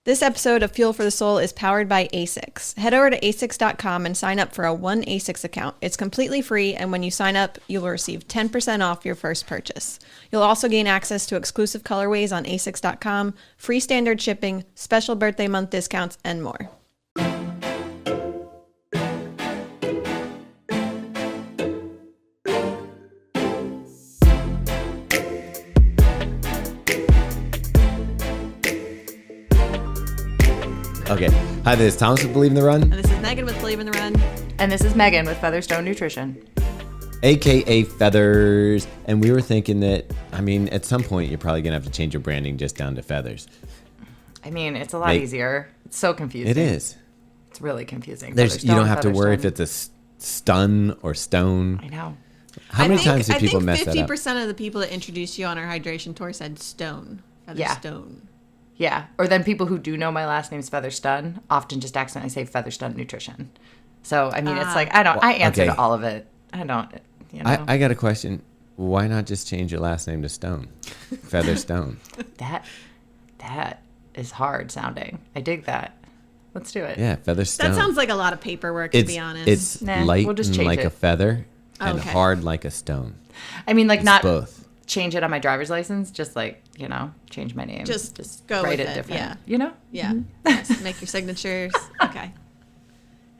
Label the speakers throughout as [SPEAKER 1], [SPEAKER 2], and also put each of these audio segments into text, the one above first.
[SPEAKER 1] This episode of Fuel for the Soul is powered by ASICS. Head over to ASICS.com and sign up for a one ASICS account. It's completely free, and when you sign up, you will receive 10% off your first purchase. You'll also gain access to exclusive colorways on ASICS.com, free standard shipping, special birthday month discounts, and more.
[SPEAKER 2] Okay. Hi, this is Thomas with Believe in the Run.
[SPEAKER 1] And this is Megan with Believe in the Run.
[SPEAKER 3] And this is Megan with Featherstone Nutrition.
[SPEAKER 2] AKA Feathers. And we were thinking that, at some point, you're probably going to have to change your branding just down to Feathers.
[SPEAKER 3] It's a lot easier. It's so confusing.
[SPEAKER 2] It is.
[SPEAKER 3] It's really confusing.
[SPEAKER 2] You don't have to worry if it's a stun or stone.
[SPEAKER 3] I know.
[SPEAKER 2] How many times do people mess that up?
[SPEAKER 1] I think 50% of the people that introduced you on our hydration tour said stone. Featherstone.
[SPEAKER 3] Yeah, or then people who do know my last name's Featherstone often just accidentally say Featherstone Nutrition. So, it's like, I answer to all of it. I don't,
[SPEAKER 2] I got a question. Why not just change your last name to Stone? Featherstone.
[SPEAKER 3] That is hard sounding. I dig that. Let's do it.
[SPEAKER 2] Yeah, Featherstone.
[SPEAKER 1] That sounds like a lot of paperwork, to be honest.
[SPEAKER 2] It's light
[SPEAKER 3] we'll just
[SPEAKER 2] and
[SPEAKER 3] change
[SPEAKER 2] like
[SPEAKER 3] it.
[SPEAKER 2] a feather and hard like a stone.
[SPEAKER 3] It's
[SPEAKER 2] not both.
[SPEAKER 3] Change it on my driver's license, just change my name.
[SPEAKER 1] Just go
[SPEAKER 3] write
[SPEAKER 1] with
[SPEAKER 3] it different.
[SPEAKER 1] Yeah.
[SPEAKER 3] Yeah.
[SPEAKER 1] Mm-hmm. Yes, make your signatures. Okay.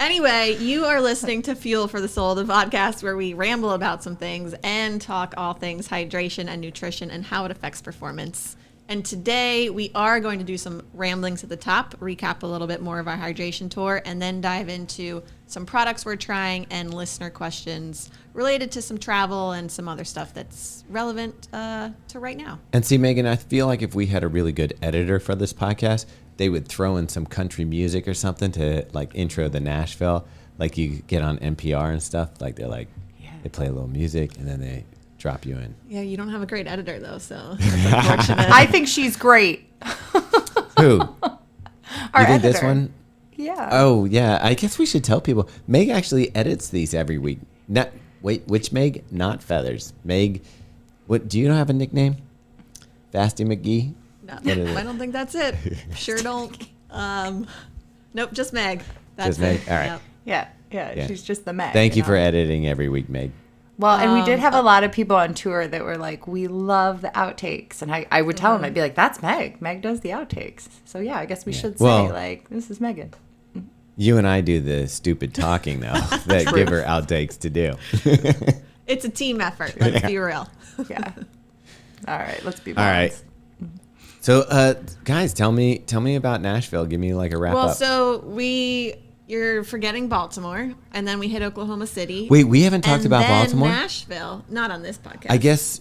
[SPEAKER 1] Anyway, you are listening to Fuel for the Soul, the podcast where we ramble about some things and talk all things hydration and nutrition and how it affects performance. And today we are going to do some ramblings at the top, recap a little bit more of our hydration tour, and then dive into some products we're trying and listener questions related to some travel and some other stuff that's relevant to right now.
[SPEAKER 2] And see, Megan, I feel like if we had a really good editor for this podcast, they would throw in some country music or something to intro the Nashville, like you get on NPR and stuff. They play a little music and then they drop you in.
[SPEAKER 1] Yeah, you don't have a great editor though, so that's unfortunate.
[SPEAKER 3] I think she's great.
[SPEAKER 2] Who?
[SPEAKER 3] Our
[SPEAKER 2] you think
[SPEAKER 3] editor.
[SPEAKER 2] This one?
[SPEAKER 3] Yeah.
[SPEAKER 2] Oh, yeah. I guess we should tell people. Meg actually edits these every week. Wait, which Meg? Not Feathers. Meg, what? Do you have a nickname? Fasty McGee?
[SPEAKER 1] No, I don't think that's it. Sure don't. Nope, just Meg. That's
[SPEAKER 2] just Meg?
[SPEAKER 1] it.
[SPEAKER 2] All right.
[SPEAKER 1] Yep.
[SPEAKER 3] Yeah, she's just the Meg.
[SPEAKER 2] Thank you for editing every week, Meg.
[SPEAKER 3] Well, and we did have a lot of people on tour that were like, we love the outtakes. And I would tell them, I'd be like, that's Meg. Meg does the outtakes. So, yeah, I guess we should say, this is Megan.
[SPEAKER 2] You and I do the stupid talking, though, that give her outtakes to do.
[SPEAKER 1] It's a team effort. Let's be real.
[SPEAKER 3] Yeah. All right, let's be
[SPEAKER 2] All right. So, guys, tell me about Nashville. Give me a wrap up.
[SPEAKER 1] Well, so you're forgetting Baltimore, and then we hit Oklahoma City.
[SPEAKER 2] Wait, we haven't talked about Baltimore?
[SPEAKER 1] Nashville, not on this podcast.
[SPEAKER 2] I guess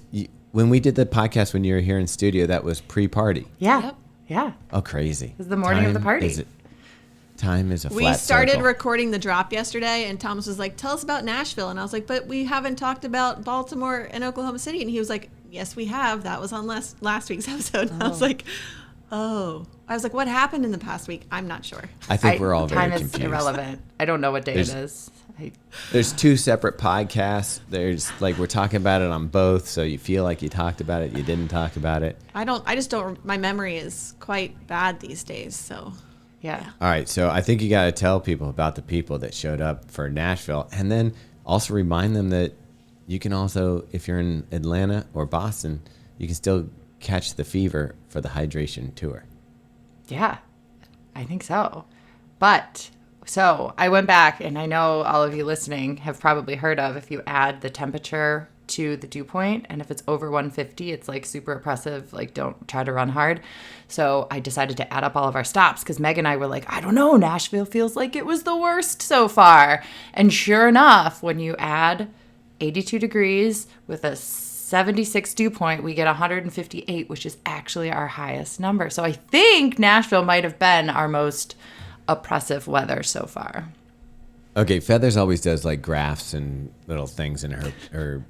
[SPEAKER 2] when we did the podcast when you were here in studio, that was pre-party.
[SPEAKER 3] Yeah.
[SPEAKER 1] Yep.
[SPEAKER 3] Yeah.
[SPEAKER 2] Oh, crazy.
[SPEAKER 3] It was the morning of the party.
[SPEAKER 2] Time is a flat
[SPEAKER 1] We started
[SPEAKER 2] circle.
[SPEAKER 1] recording the drop yesterday, and Thomas was like, tell us about Nashville. And I was like, but we haven't talked about Baltimore and Oklahoma City. And he was like, yes, we have. That was on last week's episode. And I was like, oh. I was like, what happened in the past week? I'm not sure.
[SPEAKER 2] I think we're all very
[SPEAKER 3] time
[SPEAKER 2] confused.
[SPEAKER 3] Time is irrelevant. I don't know what day it is.
[SPEAKER 2] There's two separate podcasts. There's we're talking about it on both, so you feel like you talked about it, you didn't talk about it.
[SPEAKER 1] I just don't, my memory is quite bad these days, so.
[SPEAKER 3] Yeah.
[SPEAKER 2] All right, so I think you got to tell people about the people that showed up for Nashville, and then also remind them that you can also, if you're in Atlanta or Boston, you can still catch the fever for the hydration tour.
[SPEAKER 3] Yeah, I think so. So I went back, and I know all of you listening have probably heard of if you add the temperature to the dew point, and if it's over 150, it's super oppressive, don't try to run hard. So I decided to add up all of our stops because Meg and I were like, I don't know, Nashville feels like it was the worst so far. And sure enough, when you add 82 degrees with a 76 dew point, we get 158, which is actually our highest number. So I think Nashville might have been our most oppressive weather so far.
[SPEAKER 2] Okay, Feathers always does graphs and little things in her her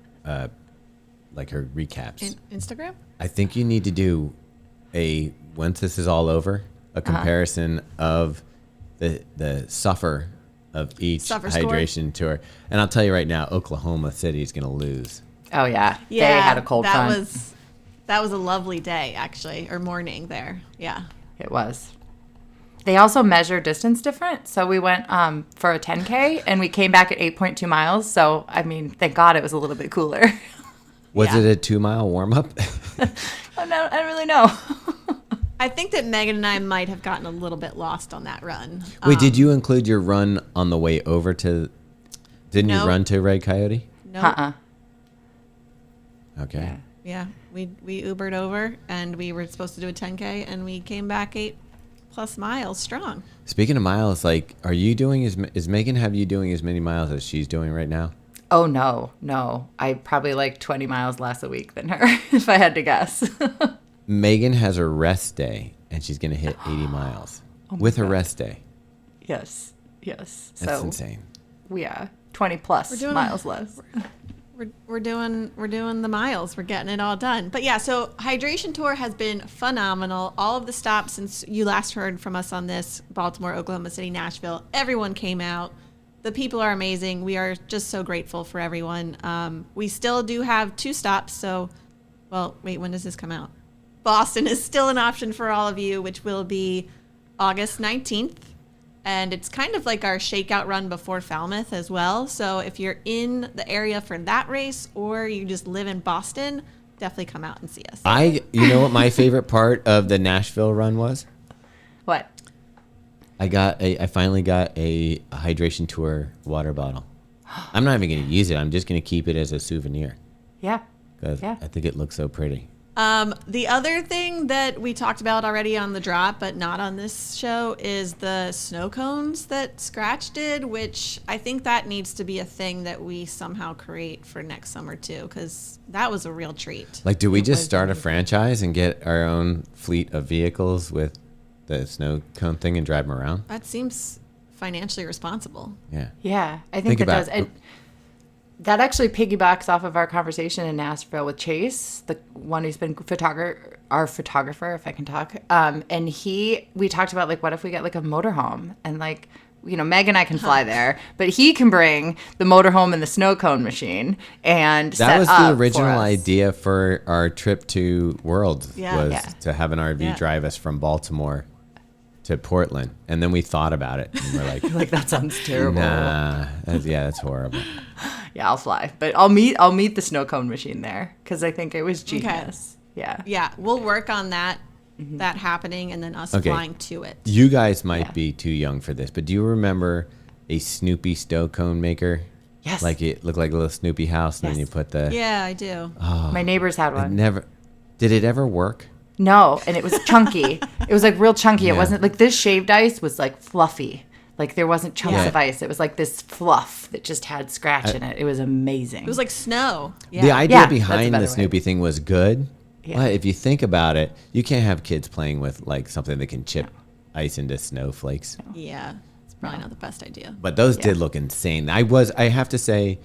[SPEAKER 2] recaps.
[SPEAKER 1] Instagram?
[SPEAKER 2] I think you need to do once this is all over, a comparison of the suffer of each hydration tour. And I'll tell you right now, Oklahoma City is going to lose.
[SPEAKER 3] Oh, yeah. They had a cold front.
[SPEAKER 1] That was a lovely day, actually, or morning there. Yeah.
[SPEAKER 3] It was. They also measure distance different. So we went for a 10K and we came back at 8.2 miles. So, I mean, thank God it was a little bit cooler.
[SPEAKER 2] Was it a 2-mile warm up?
[SPEAKER 3] I don't really know.
[SPEAKER 1] I think that Megan and I might have gotten a little bit lost on that run.
[SPEAKER 2] Wait, did you include your run on the way over to? Didn't
[SPEAKER 1] No.
[SPEAKER 2] you run to Red Coyote?
[SPEAKER 1] No.
[SPEAKER 2] Okay.
[SPEAKER 1] Yeah, we Ubered over, and we were supposed to do a 10K, and we came back 8+ miles strong.
[SPEAKER 2] Speaking of miles, like, are you doing is Megan have you doing as many miles as she's doing right now?
[SPEAKER 3] Oh, no. I probably like 20 miles less a week than her, if I had to guess.
[SPEAKER 2] Megan has a rest day, and she's going to hit 80 miles with a rest day.
[SPEAKER 3] Yes.
[SPEAKER 2] That's
[SPEAKER 3] So,
[SPEAKER 2] insane.
[SPEAKER 3] yeah, 20 plus
[SPEAKER 1] doing
[SPEAKER 3] miles less.
[SPEAKER 1] We're doing the miles. We're getting it all done. But yeah, so Hydration Tour has been phenomenal. All of the stops since you last heard from us on this, Baltimore, Oklahoma City, Nashville, everyone came out. The people are amazing. We are just so grateful for everyone. We still do have 2 stops. So, well, wait, when does this come out? Boston is still an option for all of you, which will be August 19th. And it's kind of like our shakeout run before Falmouth as well. So if you're in the area for that race or you just live in Boston, definitely come out and see us.
[SPEAKER 2] You know what my favorite part of the Nashville run was?
[SPEAKER 3] What?
[SPEAKER 2] I finally got a Hydration Tour water bottle. I'm not even going to use it. I'm just going to keep it as a souvenir
[SPEAKER 3] Yeah.
[SPEAKER 2] because I think it looks so pretty.
[SPEAKER 1] The other thing that we talked about already on the drop, but not on this show, is the snow cones that Scratch did, which I think that needs to be a thing that we somehow create for next summer too, because that was a real treat.
[SPEAKER 2] Like, do we just start a franchise and get our own fleet of vehicles with the snow cone thing and drive them around?
[SPEAKER 1] That seems financially responsible.
[SPEAKER 2] Yeah.
[SPEAKER 3] Yeah, I think that does. That actually piggybacks off of our conversation in Nashville with Chase, the one who's been our photographer, if I can talk. And we talked about, like, what if we get like a motorhome and, like, you know, Meg and I can fly there, but he can bring the motorhome and the snow cone machine and
[SPEAKER 2] that was the original idea for our trip to Worlds to have an RV drive us from Baltimore to Portland, and then we thought about it and we're like,
[SPEAKER 3] like, that sounds terrible.
[SPEAKER 2] Nah, that's horrible.
[SPEAKER 3] Yeah, I'll fly, but I'll meet the snow cone machine there because I think it was genius. Okay.
[SPEAKER 1] Yeah, we'll work on that happening and then us flying to it.
[SPEAKER 2] You guys might be too young for this, but do you remember a Snoopy snow cone maker?
[SPEAKER 3] Yes.
[SPEAKER 2] Like, it looked like a little Snoopy house, and then you put the.
[SPEAKER 1] Yeah, I do.
[SPEAKER 3] My neighbors had one.
[SPEAKER 2] Did it ever work?
[SPEAKER 3] No, and it was chunky. It was like real chunky. It wasn't like this shaved ice was like fluffy. Like, there wasn't chunks of ice. It was like this fluff that just had scratch in it. It was amazing.
[SPEAKER 1] It was like snow. Yeah.
[SPEAKER 2] The idea behind the
[SPEAKER 3] way.
[SPEAKER 2] Snoopy thing was good.
[SPEAKER 3] Yeah.
[SPEAKER 2] But if you think about it, you can't have kids playing with, like, something that can chip ice into snowflakes.
[SPEAKER 1] Yeah, it's probably not the best idea.
[SPEAKER 2] But those did look insane. I have to say,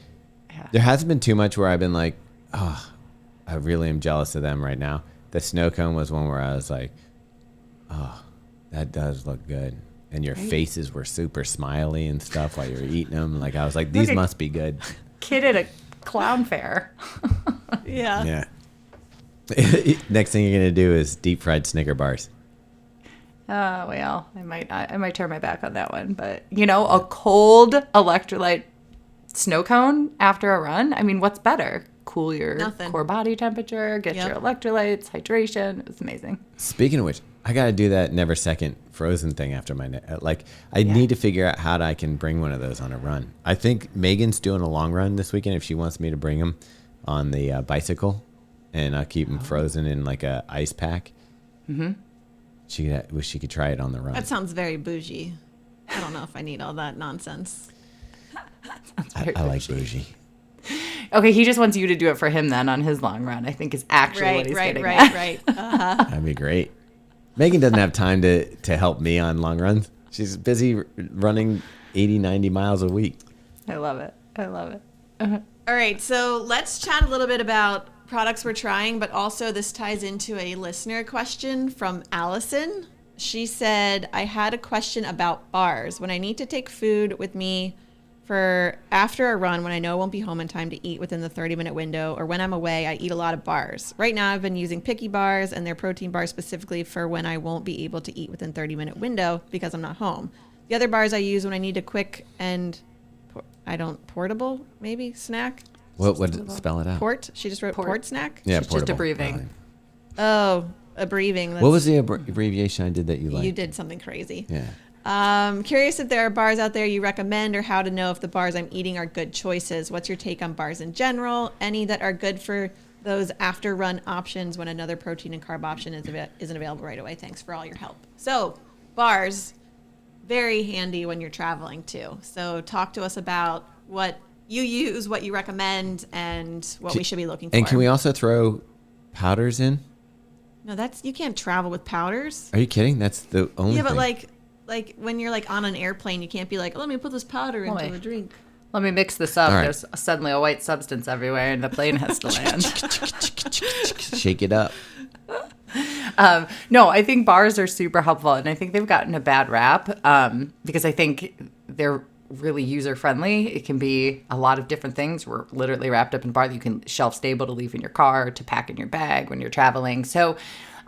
[SPEAKER 2] there hasn't been too much where I've been like, oh, I really am jealous of them right now. The snow cone was one where I was like, oh, that does look good. And your faces were super smiley and stuff while you were eating them. Like, I was like, these must be good.
[SPEAKER 3] Kid at a clown fair.
[SPEAKER 1] Yeah.
[SPEAKER 2] Yeah. Next thing you're going to do is deep fried Snicker bars.
[SPEAKER 3] Well, I might turn my back on that one. But, you know, a cold electrolyte snow cone after a run, I mean, what's better? Cool your core body temperature, get your electrolytes, hydration. It was amazing.
[SPEAKER 2] Speaking of which, I got to do that never second frozen thing after my I need to figure out how I can bring one of those on a run. I think Megan's doing a long run this weekend if she wants me to bring them on the bicycle, and I'll keep them frozen in like a ice pack. Mm-hmm. She could try it on the run.
[SPEAKER 1] That sounds very bougie. I don't know if I need all that nonsense.
[SPEAKER 2] I like bougie.
[SPEAKER 3] Okay, he just wants you to do it for him then on his long run, I think is actually what he's getting at.
[SPEAKER 1] Right. Uh-huh.
[SPEAKER 2] That'd be great. Megan doesn't have time to help me on long runs. She's busy running 80, 90 miles a week.
[SPEAKER 3] I love it.
[SPEAKER 1] All right, so let's chat a little bit about products we're trying, but also this ties into a listener question from Allison. She said, I had a question about bars. When I need to take food with me For after a run, when I know I won't be home in time to eat within the 30-minute window, or when I'm away, I eat a lot of bars. Right now, I've been using Picky bars, and they're protein bars specifically for when I won't be able to eat within 30-minute window because I'm not home. The other bars I use when I need a quick and portable maybe snack.
[SPEAKER 2] What would spell it out?
[SPEAKER 1] Port. She just wrote port snack.
[SPEAKER 2] Yeah,
[SPEAKER 3] It's just
[SPEAKER 2] portable.
[SPEAKER 3] a breathing.
[SPEAKER 1] Oh, a breathing.
[SPEAKER 2] What was the abbreviation I did that you liked?
[SPEAKER 1] You did something crazy.
[SPEAKER 2] Yeah.
[SPEAKER 1] Curious if there are bars out there you recommend or how to know if the bars I'm eating are good choices. What's your take on bars in general? Any that are good for those after run options when another protein and carb option isn't available right away? Thanks for all your help. So bars, very handy when you're traveling too. So talk to us about what you use, what you recommend, and what we should be looking for.
[SPEAKER 2] And can we also throw powders in?
[SPEAKER 1] No, you can't travel with powders.
[SPEAKER 2] Are you kidding? That's the only
[SPEAKER 1] Yeah, but
[SPEAKER 2] thing.
[SPEAKER 1] like when you're like on an airplane, you can't be like, let me put this powder into a drink.
[SPEAKER 3] Let me mix this up.
[SPEAKER 2] All right.
[SPEAKER 3] There's suddenly a white substance everywhere and the plane has to land.
[SPEAKER 2] Shake it up.
[SPEAKER 3] No, I think bars are super helpful, and I think they've gotten a bad rap because I think they're really user friendly. It can be a lot of different things. We're literally wrapped up in a bar that you can shelf stable to leave in your car, to pack in your bag when you're traveling. So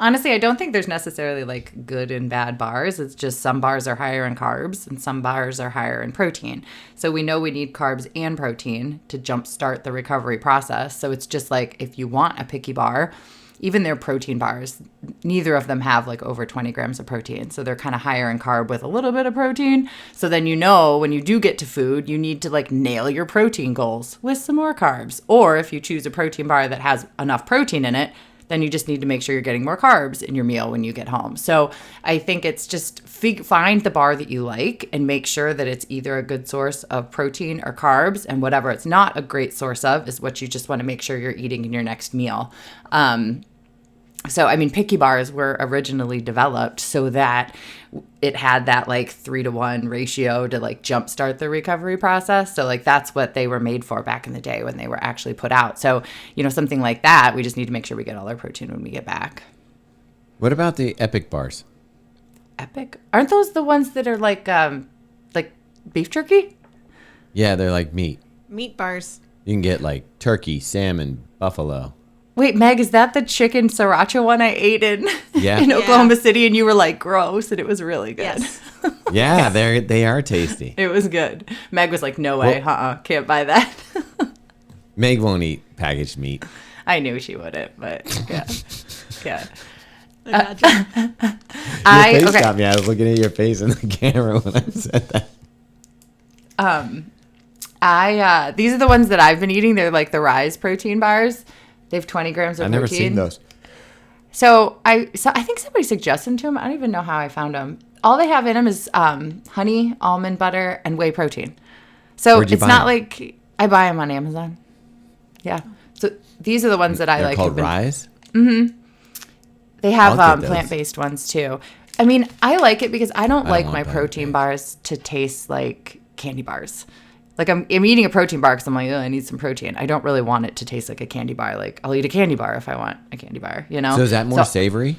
[SPEAKER 3] honestly, I don't think there's necessarily like good and bad bars. It's just some bars are higher in carbs and some bars are higher in protein. So we know we need carbs and protein to jumpstart the recovery process. So it's just like if you want a picky bar, even their protein bars, neither of them have like over 20 grams of protein. So they're kind of higher in carb with a little bit of protein. So then you know when you do get to food, you need to like nail your protein goals with some more carbs. Or if you choose a protein bar that has enough protein in it, then you just need to make sure you're getting more carbs in your meal when you get home. So I think it's just find the bar that you like and make sure that it's either a good source of protein or carbs, and whatever it's not a great source of is what you just want to make sure you're eating in your next meal. So, I mean, picky bars were originally developed so that it had that like 3-to-1 ratio to like jumpstart the recovery process. So like that's what they were made for back in the day when they were actually put out. So, you know, something like that, we just need to make sure we get all our protein when we get back.
[SPEAKER 2] What about the Epic bars?
[SPEAKER 3] Epic? Aren't those the ones that are like beef jerky?
[SPEAKER 2] Yeah, they're like meat.
[SPEAKER 1] Meat bars.
[SPEAKER 2] You can get like turkey, salmon, buffalo.
[SPEAKER 3] Wait, Meg, is that the chicken sriracha one I ate in
[SPEAKER 2] Yeah.
[SPEAKER 3] in Oklahoma City and you were like gross and it was really good?
[SPEAKER 1] Yes.
[SPEAKER 2] Yeah, they are tasty.
[SPEAKER 3] It was good. Meg was like, no way, can't buy that.
[SPEAKER 2] Meg won't eat packaged meat.
[SPEAKER 3] I knew she wouldn't, but yeah. Yeah.
[SPEAKER 1] Imagine.
[SPEAKER 2] Your face got me. I was looking at your face in the camera when I said that.
[SPEAKER 3] These are the ones that I've been eating. They're like the Rise protein bars. They have 20 grams of
[SPEAKER 2] I've
[SPEAKER 3] protein.
[SPEAKER 2] never seen those.
[SPEAKER 3] So I think somebody suggested them to them. I don't even know how I found them. All they have in them is honey, almond butter, and whey protein. So it's not like I buy them on Amazon. Yeah. So these are the ones that I
[SPEAKER 2] They're
[SPEAKER 3] like.
[SPEAKER 2] called Rise?
[SPEAKER 3] They have
[SPEAKER 2] I'll get those.
[SPEAKER 3] plant-based ones too. I mean, I like it because I don't like
[SPEAKER 2] want
[SPEAKER 3] my protein
[SPEAKER 2] plant-based.
[SPEAKER 3] bars to taste like candy bars. Like I'm eating a protein bar because I'm like, oh, I need some protein. I don't really want it to taste like a candy bar. Like I'll eat a candy bar if I want a candy bar, you know?
[SPEAKER 2] So is that more savory?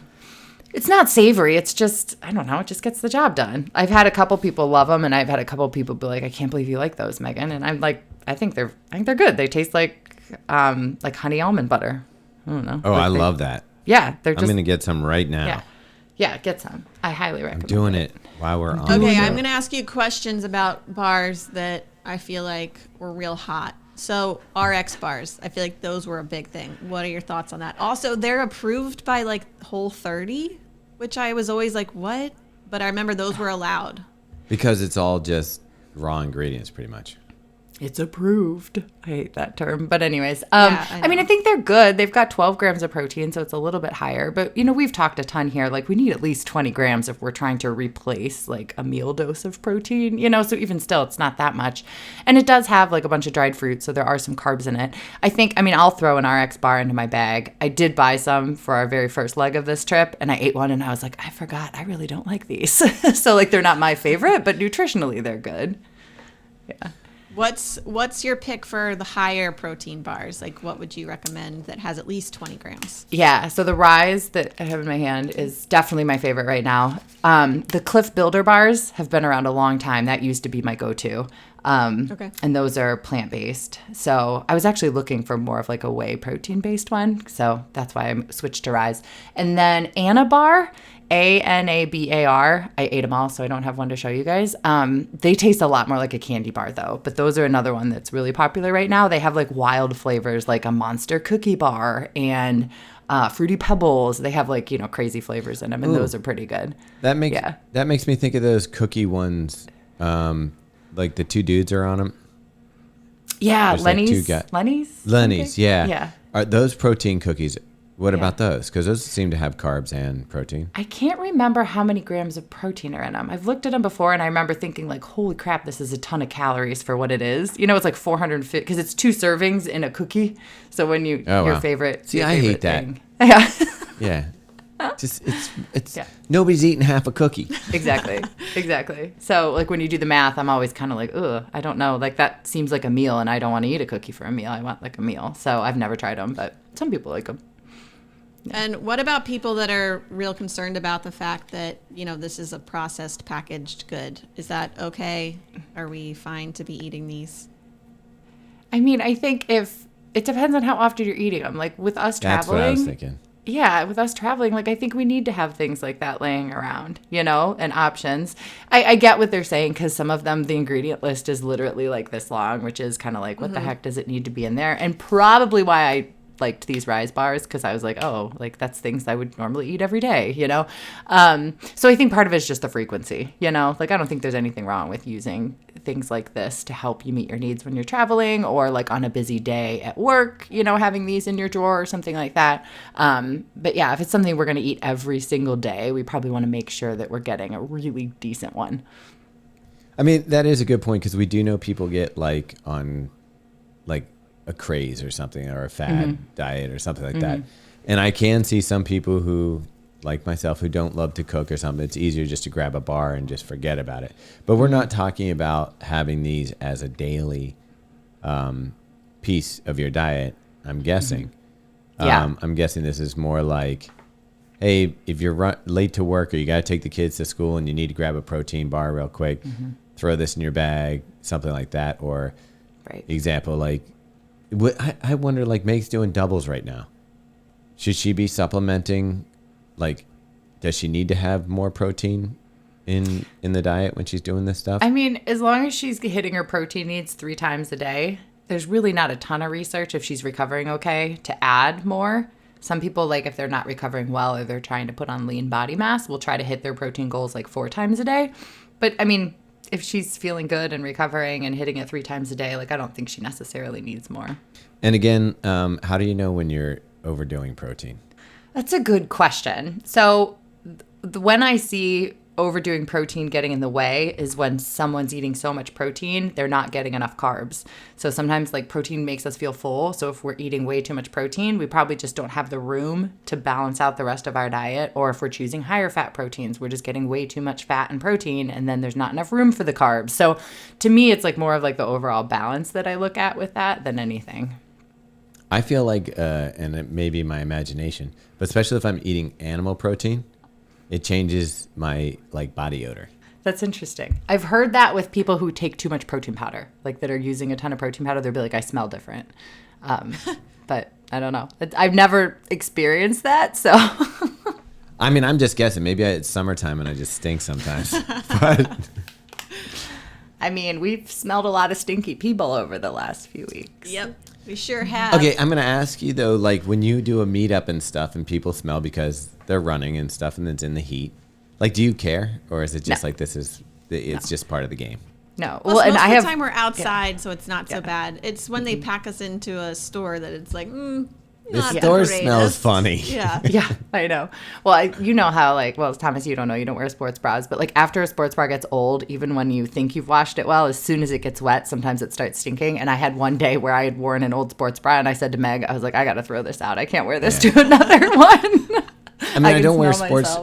[SPEAKER 3] It's not savory. It's just, I don't know. It just gets the job done. I've had a couple people love them, and I've had a couple people be like, I can't believe you like those, Megan. And I'm like, I think they're good. They taste like honey almond butter. I don't know.
[SPEAKER 2] Oh,
[SPEAKER 3] Like
[SPEAKER 2] I love that.
[SPEAKER 3] Yeah, they're just.
[SPEAKER 2] I'm going to get some right now.
[SPEAKER 3] Yeah, get some. I highly recommend.
[SPEAKER 2] I'm doing it while we're on.
[SPEAKER 1] Okay,
[SPEAKER 2] the
[SPEAKER 1] I'm
[SPEAKER 2] show.
[SPEAKER 1] going to ask you questions about bars that I feel like were real hot. So RX bars, I feel like those were a big thing. What are your thoughts on that? Also, they're approved by like Whole30, which I was always like, what? But I remember those were allowed.
[SPEAKER 2] Because it's all just raw ingredients, pretty much.
[SPEAKER 3] It's approved. I hate that term. But anyways,
[SPEAKER 1] I
[SPEAKER 3] I mean,
[SPEAKER 1] know.
[SPEAKER 3] I think they're good. They've got 12 grams of protein, so it's a little bit higher. But, you know, we've talked a ton here. Like, we need at least 20 grams if we're trying to replace, like, a meal dose of protein, you know? So even still, it's not that much. And it does have, like, a bunch of dried fruit, so there are some carbs in it. I mean, I'll throw an RX bar into my bag. I did buy some for our very first leg of this trip, and I ate one, and I was like, I forgot. I really don't like these. So, like, they're not my favorite, but nutritionally, they're good. Yeah.
[SPEAKER 1] What's your pick for the higher protein bars? Like, what would you recommend that has at least 20 grams?
[SPEAKER 3] Yeah, so the Rise that I have in my hand is definitely my favorite right now. The Cliff Builder bars have been around a long time. That used to be my go-to.
[SPEAKER 1] Okay.
[SPEAKER 3] And those are plant-based. So I was actually looking for more of like a whey protein-based one. So that's why I switched to Rise. And then Anabar, Anabar. I ate them all, so I don't have one to show you guys. They taste a lot more like a candy bar, though. But those are another one that's really popular right now. They have like wild flavors, like a monster cookie bar and Fruity Pebbles. They have like, crazy flavors in them, and those are pretty good.
[SPEAKER 2] That makes me think of those cookie ones. Like the two dudes are on them.
[SPEAKER 3] Yeah,
[SPEAKER 2] There's like
[SPEAKER 3] Lenny's.
[SPEAKER 2] Lenny's, yeah.
[SPEAKER 3] Yeah.
[SPEAKER 2] Are those protein cookies? What about those? Because those seem to have carbs and protein.
[SPEAKER 3] I can't remember how many grams of protein are in them. I've looked at them before, and I remember thinking, like, holy crap, this is a ton of calories for what it is. It's like 450, because it's 2 servings in a cookie. So when your favorite.
[SPEAKER 2] See,
[SPEAKER 3] your
[SPEAKER 2] I
[SPEAKER 3] favorite
[SPEAKER 2] hate that.
[SPEAKER 3] thing. Yeah.
[SPEAKER 2] Yeah. Just nobody's eating half a cookie.
[SPEAKER 3] Exactly. So like when you do the math, I'm always kind of like, ugh, I don't know. Like that seems like a meal, and I don't want to eat a cookie for a meal. I want like a meal. So I've never tried them, but some people like them.
[SPEAKER 1] Yeah. And what about people that are real concerned about the fact that, this is a processed packaged good? Is that okay? Are we fine to be eating these?
[SPEAKER 3] I mean, I think if it depends on how often you're eating them. Like with us traveling.
[SPEAKER 2] That's what I was thinking.
[SPEAKER 3] Yeah, with us traveling, like I think we need to have things like that laying around, and options. I get what they're saying, because some of them, the ingredient list is literally like this long, which is kind of like, what the heck does it need to be in there? And probably why I liked these Rise bars, because I was like, oh, like that's things I would normally eat every day, So I think part of it is just the frequency, like I don't think there's anything wrong with using things like this to help you meet your needs when you're traveling, or like on a busy day at work, having these in your drawer or something like that. But yeah, if it's something we're going to eat every single day, we probably want to make sure that we're getting a really decent one.
[SPEAKER 2] I mean, that is a good point, because we do know people get like on like a craze or something, or a fad diet or something like that. And I can see some people who, like myself, who don't love to cook or something. It's easier just to grab a bar and just forget about it. But we're not talking about having these as a daily piece of your diet, I'm guessing.
[SPEAKER 3] Yeah.
[SPEAKER 2] I'm guessing this is more like, hey, if you're late to work, or you got to take the kids to school and you need to grab a protein bar real quick, throw this in your bag, something like that. Or example, like, I wonder, like, Meg's doing doubles right now. Should she be supplementing? Like, does she need to have more protein in the diet when she's doing this stuff?
[SPEAKER 3] I mean, as long as she's hitting her protein needs 3 times a day, there's really not a ton of research, if she's recovering okay, to add more. Some people, like, if they're not recovering well, or they're trying to put on lean body mass, will try to hit their protein goals like 4 times a day. But I mean, if she's feeling good and recovering and hitting it 3 times a day, like, I don't think she necessarily needs more.
[SPEAKER 2] And again, how do you know when you're overdoing protein?
[SPEAKER 3] That's a good question. So when I see overdoing protein getting in the way is when someone's eating so much protein, they're not getting enough carbs. So sometimes like protein makes us feel full. So if we're eating way too much protein, we probably just don't have the room to balance out the rest of our diet. Or if we're choosing higher fat proteins, we're just getting way too much fat and protein, and then there's not enough room for the carbs. So to me, it's like more of like the overall balance that I look at with that than anything.
[SPEAKER 2] I feel like, and it may be my imagination, but especially if I'm eating animal protein, it changes my like body odor.
[SPEAKER 3] That's interesting. I've heard that with people who take too much protein powder, like that are using a ton of protein powder. They'll be like, I smell different. But I don't know. I've never experienced that. So,
[SPEAKER 2] I mean, I'm just guessing. Maybe it's summertime and I just stink sometimes. But
[SPEAKER 3] I mean, we've smelled a lot of stinky people over the last few weeks.
[SPEAKER 1] Yep. We sure have.
[SPEAKER 2] Okay, I'm going to ask you, though, like when you do a meetup and stuff and people smell because they're running and stuff and it's in the heat, like, do you care? Or is it just like it's just part of the game?
[SPEAKER 3] No.
[SPEAKER 1] Well, and most of the time we're outside, so it's not so bad. It's when they pack us into a store that it's like,
[SPEAKER 2] the store smells funny.
[SPEAKER 1] Yeah.
[SPEAKER 3] Yeah, I know. Well, you know how, like, well, Thomas, you don't know, you don't wear sports bras, but like after a sports bra gets old, even when you think you've washed it well, as soon as it gets wet, sometimes it starts stinking. And I had one day where I had worn an old sports bra, and I said to Meg, I was like, I got to throw this out. I can't wear this to another one.
[SPEAKER 2] I mean, I don't wear sports.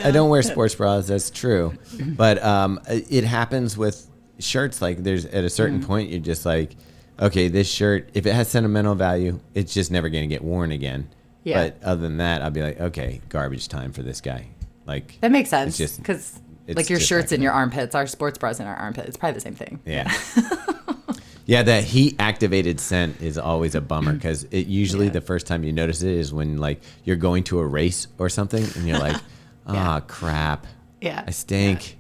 [SPEAKER 2] I don't wear sports bras. That's true, but it happens with shirts, like there's at a certain point, you're just like, okay, this shirt, if it has sentimental value, it's just never going to get worn again.
[SPEAKER 3] Yeah.
[SPEAKER 2] But other than that, I'll be like, okay, garbage time for this guy. Like
[SPEAKER 3] That makes sense.
[SPEAKER 2] it's just-
[SPEAKER 3] Because
[SPEAKER 2] it's
[SPEAKER 3] like your
[SPEAKER 2] just
[SPEAKER 3] shirt's
[SPEAKER 2] not
[SPEAKER 3] in your armpits, our sports bras in our armpits. It's probably the same thing.
[SPEAKER 2] Yeah. Yeah, that heat activated scent is always a bummer because it usually the first time you notice it is when like you're going to a race or something and you're like, crap.
[SPEAKER 3] Yeah.
[SPEAKER 2] I stink.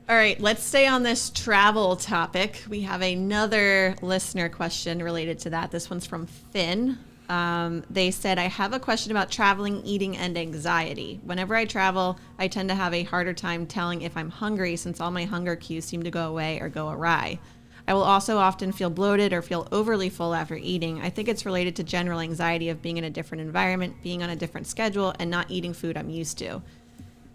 [SPEAKER 1] All right, let's stay on this travel topic. We have another listener question related to that. This one's from Finn. They said, I have a question about traveling, eating, and anxiety. Whenever I travel, I tend to have a harder time telling if I'm hungry since all my hunger cues seem to go away or go awry. I will also often feel bloated or feel overly full after eating. I think it's related to general anxiety of being in a different environment, being on a different schedule, and not eating food I'm used to.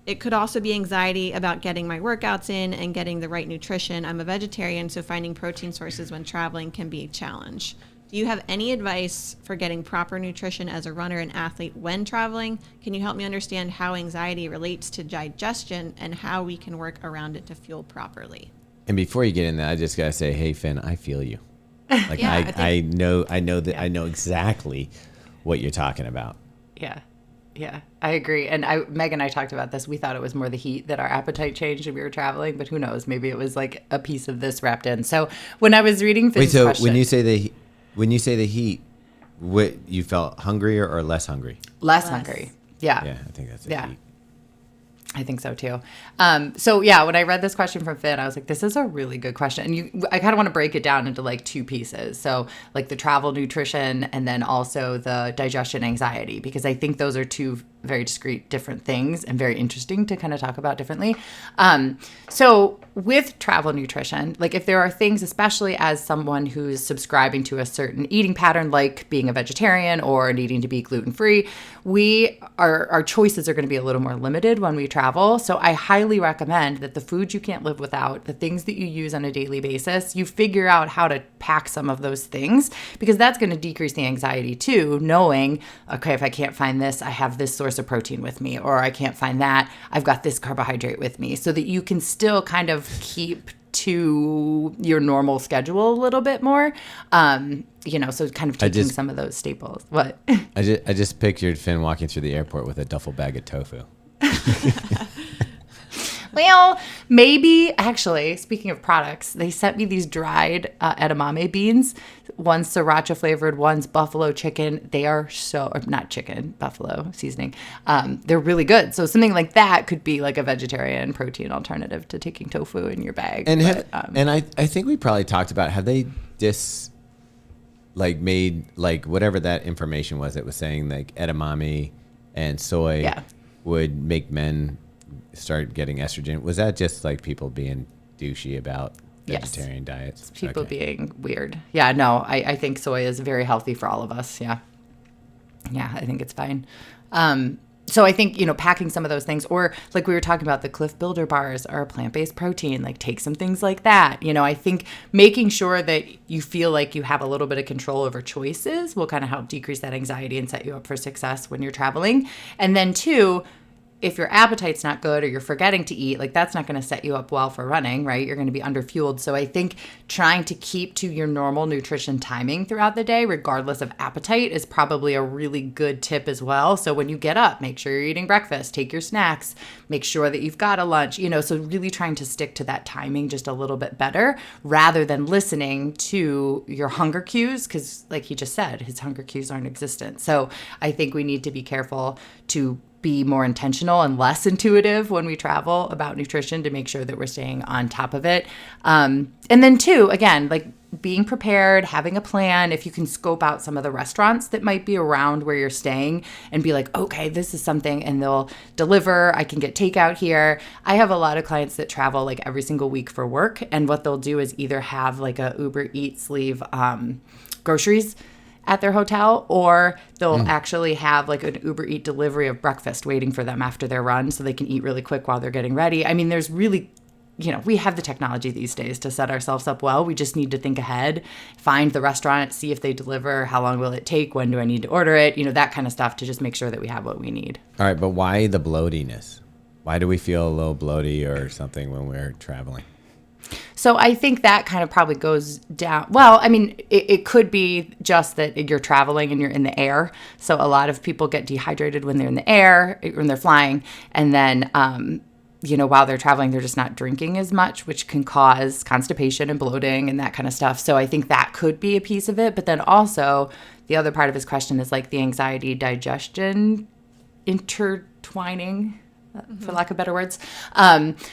[SPEAKER 1] It could also be anxiety about getting my workouts in and getting the right nutrition. I'm a vegetarian, so finding protein sources when traveling can be a challenge. Do you have any advice for getting proper nutrition as a runner and athlete when traveling? Can you help me understand how anxiety relates to digestion and how we can work around it to fuel properly?
[SPEAKER 2] And before you get in there, I just gotta say, hey Finn, I feel you. Like I know exactly what you're talking about.
[SPEAKER 3] Yeah. Yeah, I agree. And Meg and I talked about this. We thought it was more the heat that our appetite changed when we were traveling, but who knows? Maybe it was like a piece of this wrapped in. So when I was reading Finn's question,
[SPEAKER 2] when you say the heat, what you felt hungrier or less hungry?
[SPEAKER 3] Less hungry. Yeah.
[SPEAKER 2] Yeah, I think that's the heat.
[SPEAKER 3] I think so too. So yeah, when I read this question from Finn, I was like, this is a really good question. And I kind of want to break it down into like two pieces. So like the travel nutrition and then also the digestion anxiety, because I think those are two very discrete different things and very interesting to kind of talk about differently. So with travel nutrition, like if there are things, especially as someone who's subscribing to a certain eating pattern, like being a vegetarian or needing to be gluten-free, our choices are going to be a little more limited when we travel. So I highly recommend that the foods you can't live without, the things that you use on a daily basis, you figure out how to pack some of those things, because that's going to decrease the anxiety too, knowing, okay, if I can't find this, I have this source of protein with me, or I can't find that, I've got this carbohydrate with me, so that you can still kind of keep to your normal schedule a little bit more. So kind of taking some of those staples. What?
[SPEAKER 2] I just pictured Finn walking through the airport with a duffel bag of tofu.
[SPEAKER 3] Well, maybe, actually, speaking of products, they sent me these dried edamame beans. One's sriracha flavored, one's buffalo chicken. They are not chicken, buffalo seasoning. They're really good. So something like that could be like a vegetarian protein alternative to taking tofu in your bag.
[SPEAKER 2] And I think we probably talked about, have they made like whatever that information was that was saying like edamame and soy would make men start getting estrogen. Was that just like people being douchey about vegetarian diets?
[SPEAKER 3] People being weird. Yeah, no, I think soy is very healthy for all of us. Yeah. Yeah, I think it's fine. So I think, packing some of those things, or like we were talking about, the Cliff Builder bars are a plant-based protein, like take some things like that. I think making sure that you feel like you have a little bit of control over choices will kind of help decrease that anxiety and set you up for success when you're traveling. And then two, if your appetite's not good or you're forgetting to eat, like that's not going to set you up well for running, right? You're going to be underfueled. So I think trying to keep to your normal nutrition timing throughout the day, regardless of appetite, is probably a really good tip as well. So when you get up, make sure you're eating breakfast, take your snacks, make sure that you've got a lunch, so really trying to stick to that timing just a little bit better rather than listening to your hunger cues, because like he just said, his hunger cues aren't existent. So I think we need to be careful to be more intentional and less intuitive when we travel about nutrition to make sure that we're staying on top of it. And then two, again, like being prepared, having a plan. If you can scope out some of the restaurants that might be around where you're staying and be like, okay, this is something, and they'll deliver. I can get takeout here. I have a lot of clients that travel like every single week for work. And what they'll do is either have like a Uber Eats leave groceries at their hotel, or they'll actually have like an Uber Eat delivery of breakfast waiting for them after their run so they can eat really quick while they're getting ready. I mean, there's really, we have the technology these days to set ourselves up well. We just need to think ahead, find the restaurant, see if they deliver, how long will it take, when do I need to order it, that kind of stuff to just make sure that we have what we need.
[SPEAKER 2] All right, but why the bloatiness? Why do we feel a little bloaty or something when we're traveling?
[SPEAKER 3] So I think that kind of probably goes down. Well, I mean, it could be just that you're traveling and you're in the air. So a lot of people get dehydrated when they're in the air, when they're flying. And then, while they're traveling, they're just not drinking as much, which can cause constipation and bloating and that kind of stuff. So I think that could be a piece of it. But then also the other part of his question is like the anxiety digestion intertwining, for lack of better words.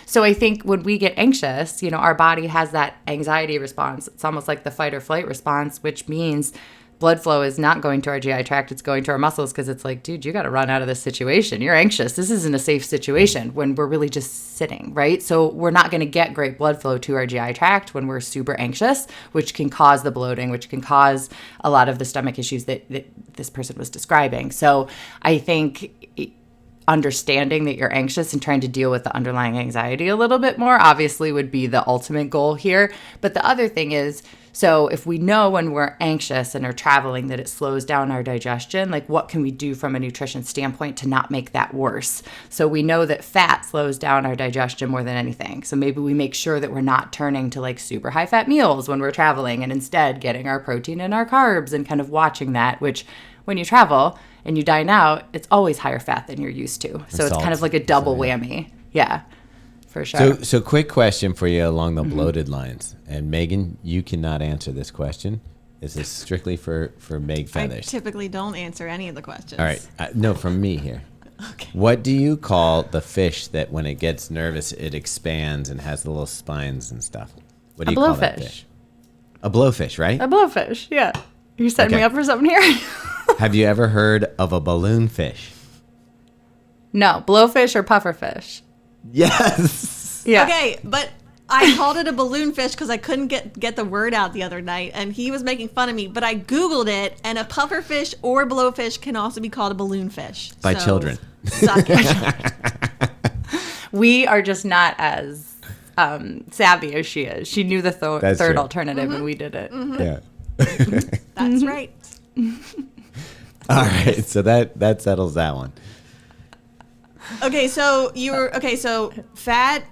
[SPEAKER 3] So I think when we get anxious, our body has that anxiety response. It's almost like the fight or flight response, which means blood flow is not going to our GI tract. It's going to our muscles because it's like, dude, you got to run out of this situation. You're anxious. This isn't a safe situation when we're really just sitting, right? So we're not going to get great blood flow to our GI tract when we're super anxious, which can cause the bloating, which can cause a lot of the stomach issues that this person was describing. So I think understanding that you're anxious and trying to deal with the underlying anxiety a little bit more obviously would be the ultimate goal here. But the other thing is, so if we know when we're anxious and are traveling that it slows down our digestion, like what can we do from a nutrition standpoint to not make that worse? So we know that fat slows down our digestion more than anything. So maybe we make sure that we're not turning to like super high fat meals when we're traveling and instead getting our protein and our carbs and kind of watching that, which when you travel and you dine out, it's always higher fat than you're used to. So it's kind of like a double whammy. Yeah, for sure.
[SPEAKER 2] So quick question for you along the bloated lines. And Megan, you cannot answer this question. This is strictly for Meg Feathers.
[SPEAKER 1] I typically don't answer any of the questions.
[SPEAKER 2] All right. No, from me here.
[SPEAKER 1] Okay.
[SPEAKER 2] What do you call the fish that when it gets nervous, it expands and has the little spines and stuff? What do you call that fish? A blowfish, right?
[SPEAKER 3] A blowfish, yeah. You setting me up for something here?
[SPEAKER 2] Have you ever heard of a balloon fish?
[SPEAKER 3] No, blowfish or pufferfish?
[SPEAKER 2] Yes.
[SPEAKER 3] Yeah.
[SPEAKER 1] Okay, but I called it a balloon fish because I couldn't get the word out the other night, and he was making fun of me. But I Googled it, and a pufferfish or blowfish can also be called a balloon fish.
[SPEAKER 2] By children.
[SPEAKER 1] Suck it.
[SPEAKER 3] We are just not as savvy as she is. She knew the third
[SPEAKER 2] true.
[SPEAKER 3] alternative, and we did it.
[SPEAKER 2] Yeah.
[SPEAKER 1] That's right.
[SPEAKER 2] All right. So that settles that one.
[SPEAKER 1] Okay, so so fat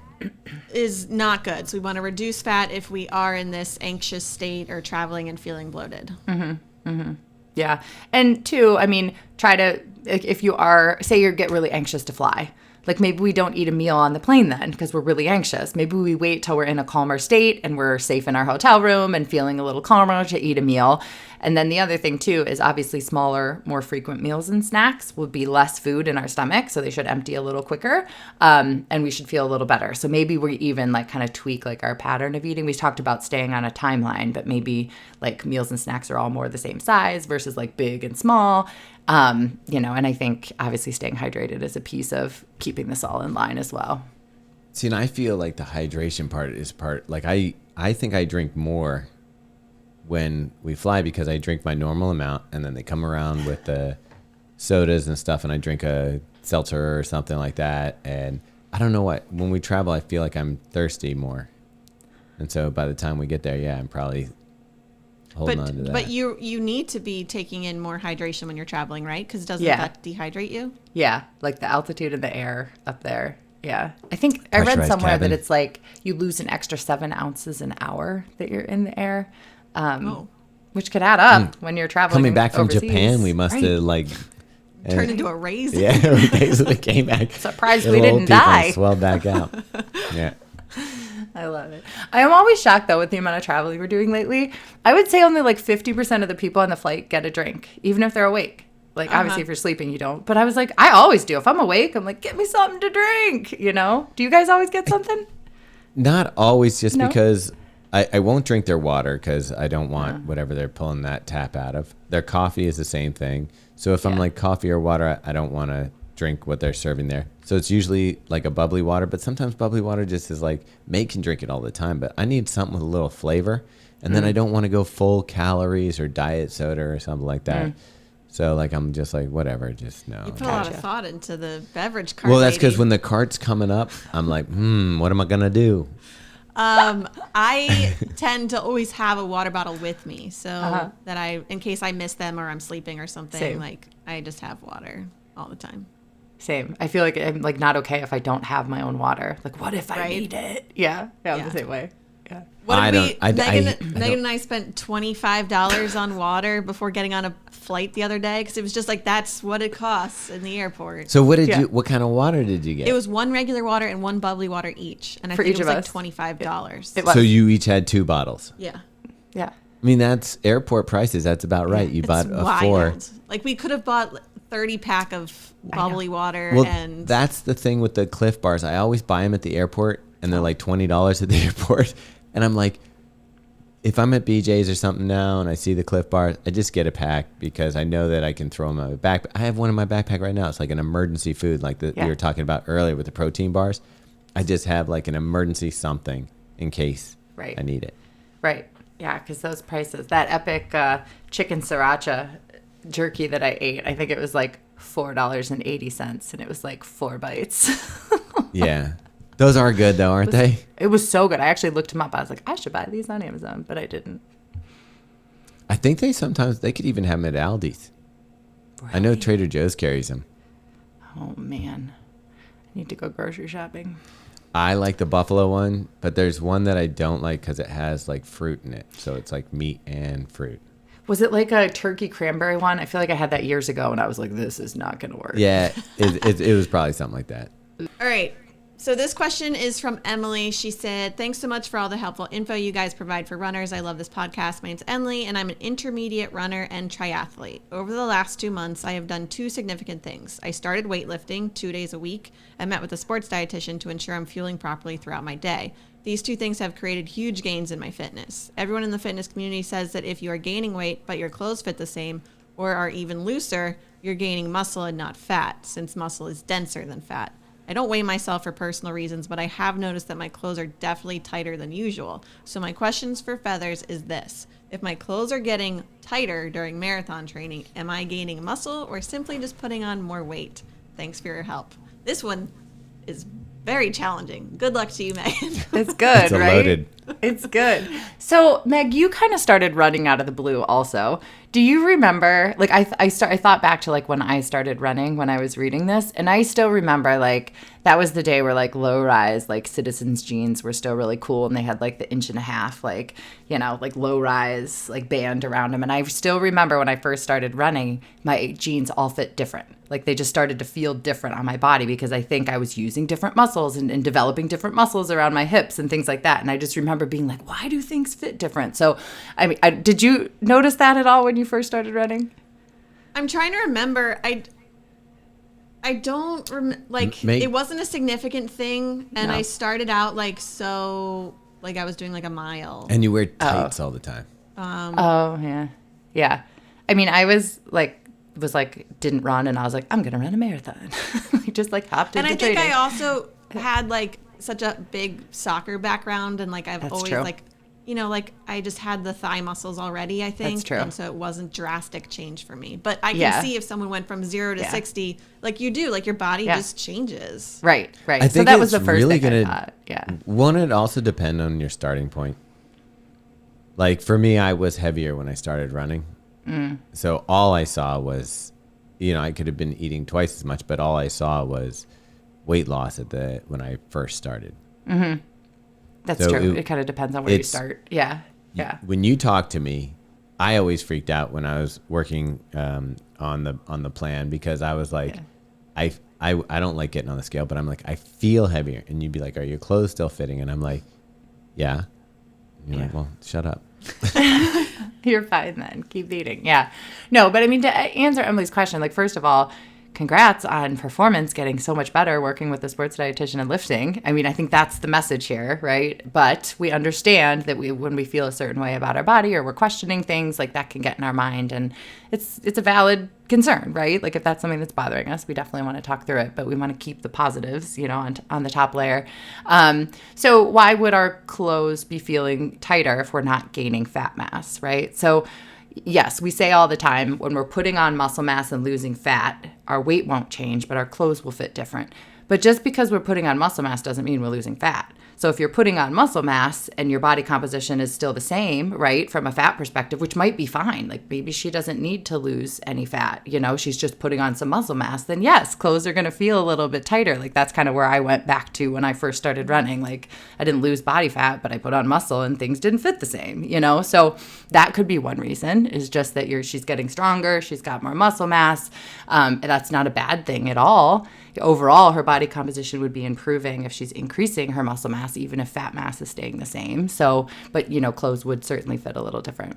[SPEAKER 1] is not good. So we want to reduce fat if we are in this anxious state or traveling and feeling bloated.
[SPEAKER 3] Yeah. And two, I mean, try to, if you are, say you get really anxious to fly, like maybe we don't eat a meal on the plane then because we're really anxious. Maybe we wait till we're in a calmer state and we're safe in our hotel room and feeling a little calmer to eat a meal. And then the other thing too is obviously smaller, more frequent meals and snacks will be less food in our stomach. So they should empty a little quicker and we should feel a little better. So maybe we even like kind of tweak like our pattern of eating. We talked about staying on a timeline, but maybe like meals and snacks are all more the same size versus like big and small. And I think obviously staying hydrated is a piece of keeping this all in line as well.
[SPEAKER 2] See, and I feel like the hydration part is like I think I drink more when we fly because I drink my normal amount and then they come around with the sodas and stuff and I drink a seltzer or something like that. And I don't know what, when we travel, I feel like I'm thirsty more. And so by the time we get there, yeah, I'm probably holding on to that.
[SPEAKER 1] But you need to be taking in more hydration when you're traveling, right? Because doesn't that dehydrate you?
[SPEAKER 3] Yeah, like the altitude of the air up there. Yeah. I think I read
[SPEAKER 2] Pressurized
[SPEAKER 3] somewhere
[SPEAKER 2] cabin.
[SPEAKER 3] that it's like you lose an extra 7 ounces an hour that you're in the air, which could add up when you're traveling
[SPEAKER 2] Coming back from
[SPEAKER 3] overseas.
[SPEAKER 2] Japan, we must have like...
[SPEAKER 1] Turned into a raisin.
[SPEAKER 2] Yeah, we basically came back.
[SPEAKER 3] Surprised we
[SPEAKER 2] little old
[SPEAKER 3] didn't
[SPEAKER 2] people
[SPEAKER 3] die.
[SPEAKER 2] Swelled back out. Yeah.
[SPEAKER 3] I love it. I am always shocked, though, with the amount of traveling we're doing lately. I would say only like 50% of the people on the flight get a drink, even if they're awake. Like, obviously, if you're sleeping, you don't. But I was like, I always do. If I'm awake, I'm like, get me something to drink, you know? Do you guys always get something?
[SPEAKER 2] Not always, just
[SPEAKER 3] No?
[SPEAKER 2] because I won't drink their water because I don't want whatever they're pulling that tap out of. Their coffee is the same thing. So if I'm like coffee or water, I don't want to drink what they're serving there. So it's usually like a bubbly water, but sometimes bubbly water just is like, May can drink it all the time, but I need something with a little flavor. And then I don't want to go full calories or diet soda or something like that. So like, I'm just like, whatever, just no.
[SPEAKER 1] You put a lot of thought into the beverage cart.
[SPEAKER 2] Well, that's because
[SPEAKER 1] lady.
[SPEAKER 2] when the cart's coming up, I'm like, what am I going to do?
[SPEAKER 1] I tend to always have a water bottle with me so that in case I miss them or I'm sleeping or something,
[SPEAKER 3] Same.
[SPEAKER 1] like I just have water all the time.
[SPEAKER 3] Same. I feel like I'm like not okay if I don't have my own water. Like, what if I
[SPEAKER 1] Right.
[SPEAKER 3] need it? Yeah. I'm
[SPEAKER 1] Yeah.
[SPEAKER 3] the same way.
[SPEAKER 1] What
[SPEAKER 2] I
[SPEAKER 1] did
[SPEAKER 2] don't-
[SPEAKER 1] Megan and I spent $25 on water before getting on a flight the other day because it was just like that's what it costs in the airport.
[SPEAKER 2] So what what kind of water did you get?
[SPEAKER 1] It was one regular water and one bubbly water each, and I
[SPEAKER 3] For
[SPEAKER 1] think
[SPEAKER 3] each
[SPEAKER 1] it was
[SPEAKER 3] of
[SPEAKER 1] like
[SPEAKER 3] us.
[SPEAKER 1] $25.
[SPEAKER 3] It was.
[SPEAKER 2] So you each had 2 bottles.
[SPEAKER 1] Yeah.
[SPEAKER 3] Yeah.
[SPEAKER 2] I mean, that's airport prices. That's about right. You bought
[SPEAKER 1] It's
[SPEAKER 2] a 4.
[SPEAKER 1] wild. Like we could have bought 30 pack of bubbly water
[SPEAKER 2] Well,
[SPEAKER 1] and
[SPEAKER 2] that's the thing with the Cliff Bars. I always buy them at the airport, and they're like $20 at the airport. And I'm like, if I'm at BJ's or something now and I see the Cliff Bars, I just get a pack because I know that I can throw them in my backpack. I have one in my backpack right now. It's like an emergency food, like we were talking about earlier with the protein bars. I just have like an emergency something in case I need it.
[SPEAKER 3] Right. Yeah, because those prices, that epic chicken sriracha jerky that I ate, I think it was like $4.80, and it was like 4 bites.
[SPEAKER 2] Yeah. Those are good, though, aren't they?
[SPEAKER 3] It was so good. I actually looked them up. I was like, I should buy these on Amazon, but I didn't.
[SPEAKER 2] I think they could even have them at Aldi's.
[SPEAKER 3] Really?
[SPEAKER 2] I know Trader Joe's carries them.
[SPEAKER 3] Oh, man. I need to go grocery shopping.
[SPEAKER 2] I like the buffalo one, but there's one that I don't like because it has like fruit in it. So it's like meat and fruit.
[SPEAKER 3] Was it like a turkey cranberry one? I feel like I had that years ago, and I was like, this is not going to work.
[SPEAKER 2] Yeah, it was probably something like that.
[SPEAKER 1] All right. So this question is from Emily. She said, thanks so much for all the helpful info you guys provide for runners. I love this podcast. My name's Emily, and I'm an intermediate runner and triathlete. Over the last 2 months, I have done 2 significant things. I started weightlifting 2 days a week and met with a sports dietitian to ensure I'm fueling properly throughout my day. These 2 things have created huge gains in my fitness. Everyone in the fitness community says that if you are gaining weight, but your clothes fit the same or are even looser, you're gaining muscle and not fat, since muscle is denser than fat. I don't weigh myself for personal reasons, but I have noticed that my clothes are definitely tighter than usual. So my questions for Feathers is this. If my clothes are getting tighter during marathon training, am I gaining muscle or simply just putting on more weight? Thanks for your help. This one is very challenging. Good luck to you, Megan.
[SPEAKER 3] It's good,
[SPEAKER 2] It's a
[SPEAKER 3] right?
[SPEAKER 2] loaded.
[SPEAKER 3] It's good. So, Meg, you kind of started running out of the blue also. Do you remember, like, I thought back to, like, when I started running when I was reading this, and I still remember, like, that was the day where, like, low-rise, like, Citizens jeans were still really cool, and they had, like, the 1.5 inch, like, you know, like, low-rise, like, band around them. And I still remember when I first started running, my jeans all fit different. Like, they just started to feel different on my body because I think I was using different muscles and developing different muscles around my hips and things like that. And I just remember being like, why do things fit different? So, I mean, did you notice that at all when you first started running?
[SPEAKER 1] I'm trying to remember. I don't like
[SPEAKER 2] Meg-
[SPEAKER 1] it wasn't a significant thing, and
[SPEAKER 3] No.
[SPEAKER 1] I started out like I was doing like a mile.
[SPEAKER 2] And you wear tights all the time.
[SPEAKER 3] Oh, yeah. Yeah. I mean, I was like, didn't run, and I was like, I'm going to run a marathon. Just like hopped into
[SPEAKER 1] And I think
[SPEAKER 3] training.
[SPEAKER 1] I also had like such a big soccer background, and like I've
[SPEAKER 3] That's
[SPEAKER 1] always
[SPEAKER 3] true.
[SPEAKER 1] like, you know, like I just had the thigh muscles already, I think.
[SPEAKER 3] That's true.
[SPEAKER 1] And so it wasn't drastic change for me. But I can
[SPEAKER 3] Yeah.
[SPEAKER 1] see if someone went from 0 to
[SPEAKER 3] Yeah.
[SPEAKER 1] 60, like you do, like your body
[SPEAKER 3] Yeah.
[SPEAKER 1] just changes.
[SPEAKER 3] Right.
[SPEAKER 2] I
[SPEAKER 3] So
[SPEAKER 2] think
[SPEAKER 3] that was the
[SPEAKER 2] it's
[SPEAKER 3] first
[SPEAKER 2] really
[SPEAKER 3] thing I
[SPEAKER 2] gonna-
[SPEAKER 3] thought. Yeah.
[SPEAKER 2] Won't it also depend on your starting point? Like for me, I was heavier when I started running. So all I saw was, you know, I could have been eating twice as much, but all I saw was weight loss when I first started.
[SPEAKER 3] That's
[SPEAKER 2] So
[SPEAKER 3] true. It kind of depends on where you
[SPEAKER 2] it's-
[SPEAKER 3] start. Yeah. Yeah.
[SPEAKER 2] When you talk to me, I always freaked out when I was working on the plan because I was like, I don't like getting on the scale, but I'm like, I feel heavier. And you'd be like, are your clothes still fitting? And I'm like, yeah. And you're like, well, shut up.
[SPEAKER 3] You're fine then. Keep eating. Yeah. No, but I mean, to answer Emily's question, like, first of all, congrats on performance getting so much better working with the sports dietitian and lifting. I mean, I think that's the message here, right? But we understand that when we feel a certain way about our body or we're questioning things, like that can get in our mind, and it's a valid concern, right? Like if that's something that's bothering us, we definitely want to talk through it, but we want to keep the positives, you know, on the top layer. So why would our clothes be feeling tighter if we're not gaining fat mass, right? So yes, we say all the time when we're putting on muscle mass and losing fat, our weight won't change, but our clothes will fit different. But just because we're putting on muscle mass doesn't mean we're losing fat. So if you're putting on muscle mass and your body composition is still the same, right, from a fat perspective, which might be fine, like maybe she doesn't need to lose any fat, she's just putting on some muscle mass, then yes, clothes are going to feel a little bit tighter. Like that's kind of where I went back to when I first started running. Like I didn't lose body fat, but I put on muscle and things didn't fit the same, So that could be one reason, is just that she's getting stronger, she's got more muscle mass. That's not a bad thing at all. Overall, her body composition would be improving if she's increasing her muscle mass, even if fat mass is staying the same. So, but clothes would certainly fit a little different.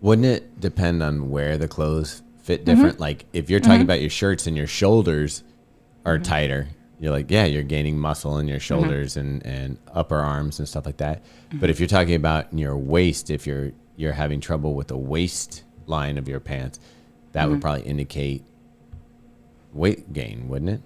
[SPEAKER 2] Wouldn't it depend on where the clothes fit different? Like if you're talking about your shirts and your shoulders are tighter, you're like, yeah, you're gaining muscle in your shoulders and upper arms and stuff like that. But if you're talking about your waist, if you're having trouble with the waist line of your pants, that would probably indicate weight gain, wouldn't it?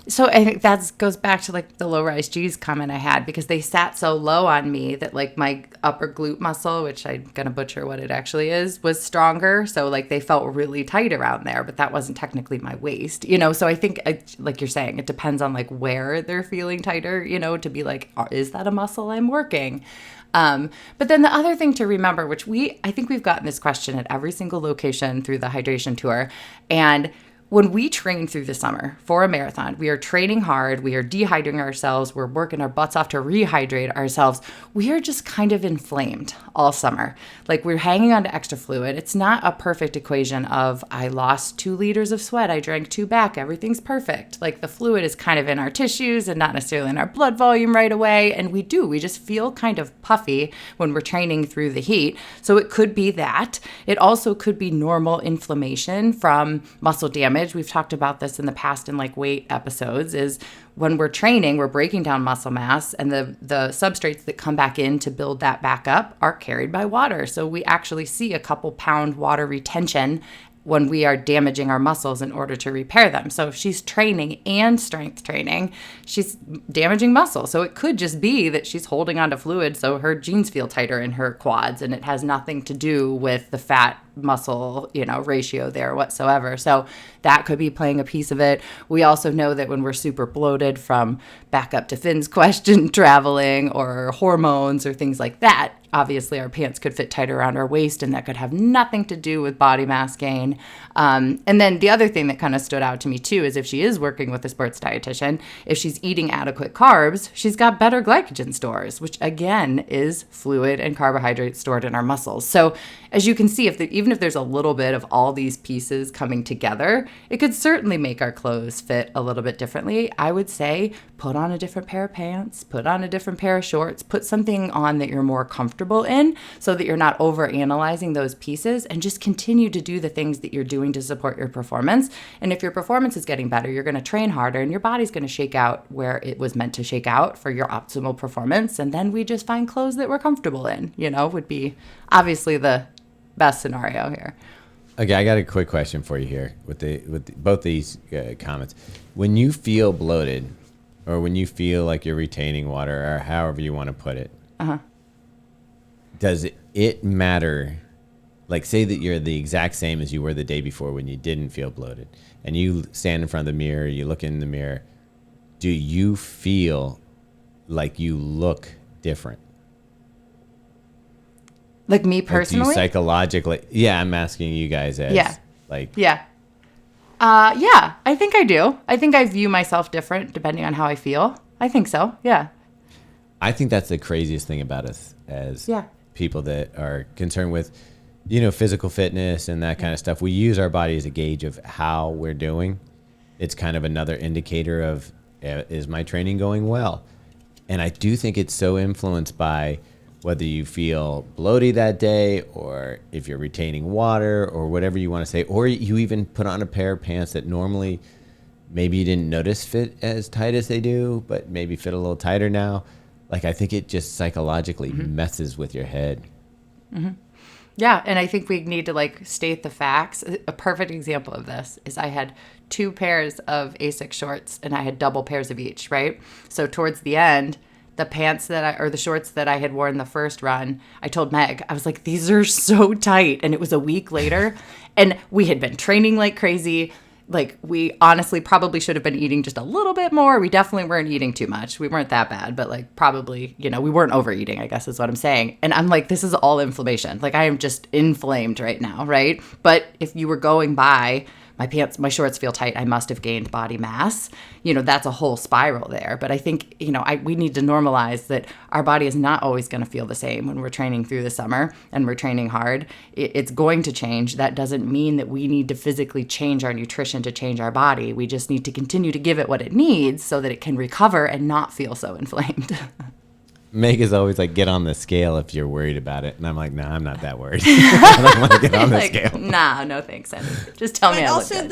[SPEAKER 3] So I think that goes back to like the low-rise G's comment I had, because they sat so low on me that like my upper glute muscle, which I'm going to butcher what it actually is, was stronger. So like they felt really tight around there, but that wasn't technically my waist, So I think, like you're saying, it depends on like where they're feeling tighter, to be like, is that a muscle I'm working? But then the other thing to remember, which I think we've gotten this question at every single location through the hydration tour, and when we train through the summer for a marathon, we are training hard, we are dehydrating ourselves, we're working our butts off to rehydrate ourselves. We are just kind of inflamed all summer. Like we're hanging on to extra fluid. It's not a perfect equation of I lost 2 liters of sweat, I drank 2 back, everything's perfect. Like the fluid is kind of in our tissues and not necessarily in our blood volume right away. And we just feel kind of puffy when we're training through the heat. So it could be that. It also could be normal inflammation from muscle damage. We've talked about this in the past in like weight episodes, is when we're training, we're breaking down muscle mass, and the substrates that come back in to build that back up are carried by water. So we actually see a couple pound water retention when we are damaging our muscles in order to repair them. So if she's training and strength training, she's damaging muscle. So it could just be that she's holding onto fluid so her jeans feel tighter in her quads, and it has nothing to do with the fat muscle, ratio there whatsoever. So that could be playing a piece of it. We also know that when we're super bloated, from back up to Finn's question, traveling or hormones or things like that, obviously our pants could fit tighter around our waist, and that could have nothing to do with body mass gain. And then the other thing that kind of stood out to me too is if she is working with a sports dietitian, if she's eating adequate carbs, she's got better glycogen stores, which again is fluid and carbohydrates stored in our muscles. So as you can see, even if there's a little bit of all these pieces coming together, it could certainly make our clothes fit a little bit differently. I would say put on a different pair of pants, put on a different pair of shorts, put something on that you're more comfortable in so that you're not over analyzing those pieces, and just continue to do the things that you're doing to support your performance. And if your performance is getting better, you're going to train harder and your body's going to shake out where it was meant to shake out for your optimal performance. And then we just find clothes that we're comfortable in, would be obviously the best scenario here.
[SPEAKER 2] Okay, I got a quick question for you here with both these comments. When you feel bloated, or when you feel like you're retaining water, or however you want to put it, does it matter? Like, say that you're the exact same as you were the day before when you didn't feel bloated, and you stand in front of the mirror, you look in the mirror. Do you feel like you look different?
[SPEAKER 3] Like me personally?
[SPEAKER 2] Like, do you psychologically? Yeah, I'm asking you guys as
[SPEAKER 3] Yeah, I think I do. I think I view myself different depending on how I feel. I think so, yeah.
[SPEAKER 2] I think that's the craziest thing about us as people that are concerned with, physical fitness and that kind of stuff. We use our body as a gauge of how we're doing. It's kind of another indicator of, is my training going well? And I do think it's so influenced by whether you feel bloated that day, or if you're retaining water, or whatever you want to say, or you even put on a pair of pants that normally maybe you didn't notice fit as tight as they do, but maybe fit a little tighter now. Like, I think it just psychologically messes with your head.
[SPEAKER 3] Yeah, and I think we need to state the facts. A perfect example of this is I had 2 pairs of ASICS shorts, and I had double pairs of each, right? So towards the end, the pants the shorts that I had worn the first run, I told Meg, I was like, these are so tight. And it was a week later, and we had been training like crazy. like we honestly probably should have been eating just a little bit more. We definitely weren't eating too much. We weren't that bad, but like probably, you know, we weren't overeating, I guess is what I'm saying. And I'm like, this is all inflammation. Like I am just inflamed right now, right? But if you were going by my shorts feel tight, I must have gained body mass. You know, that's a whole spiral there. But I think, you know, we need to normalize that our body is not always going to feel the same when we're training through the summer and we're training hard. It's going to change. That doesn't mean that we need to physically change our nutrition to change our body. We just need to continue to give it what it needs so that it can recover and not feel so inflamed.
[SPEAKER 2] Meg is always like, get on the scale if you're worried about it. And I'm like, nah, I'm not that worried. I don't want to get on the
[SPEAKER 3] like,
[SPEAKER 2] scale.
[SPEAKER 3] Nah, no thanks, Andy. Just tell me I look good.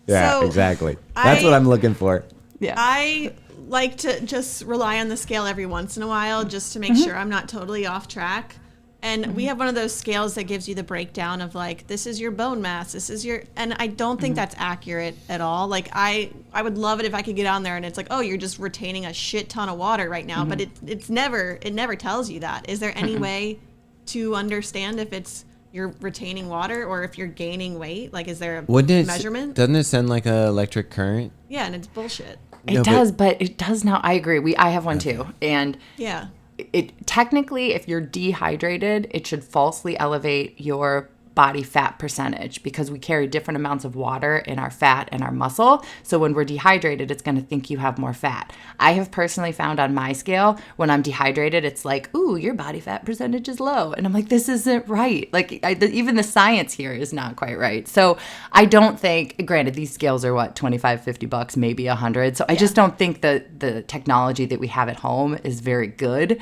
[SPEAKER 2] Yeah,
[SPEAKER 1] so
[SPEAKER 2] exactly. That's what I'm looking for.
[SPEAKER 3] Yeah.
[SPEAKER 1] I like to just rely on the scale every once in a while just to make sure I'm not totally off track. And we have one of those scales that gives you the breakdown of like, this is your bone mass, this is your, and I don't think that's accurate at all. Like I would love it if I could get on there and it's like, oh, you're just retaining a shit ton of water right now. But it never tells you that. Is there any way to understand if it's you're retaining water or if you're gaining weight? Like, is there a measurement?
[SPEAKER 2] Doesn't it send like an electric current?
[SPEAKER 1] Yeah, and it's bullshit.
[SPEAKER 3] It does, but it does now. I agree. I have one too. And
[SPEAKER 1] Yeah.
[SPEAKER 3] it technically, if you're dehydrated, it should falsely elevate your body fat percentage because we carry different amounts of water in our fat and our muscle. So when we're dehydrated, it's going to think you have more fat. I have personally found on my scale, when I'm dehydrated, it's like, ooh, your body fat percentage is low. And I'm like, this isn't right. Like even the science here is not quite right. So I don't think, granted, these scales are what, $25, $50, maybe $100. So I just don't think that the technology that we have at home is very good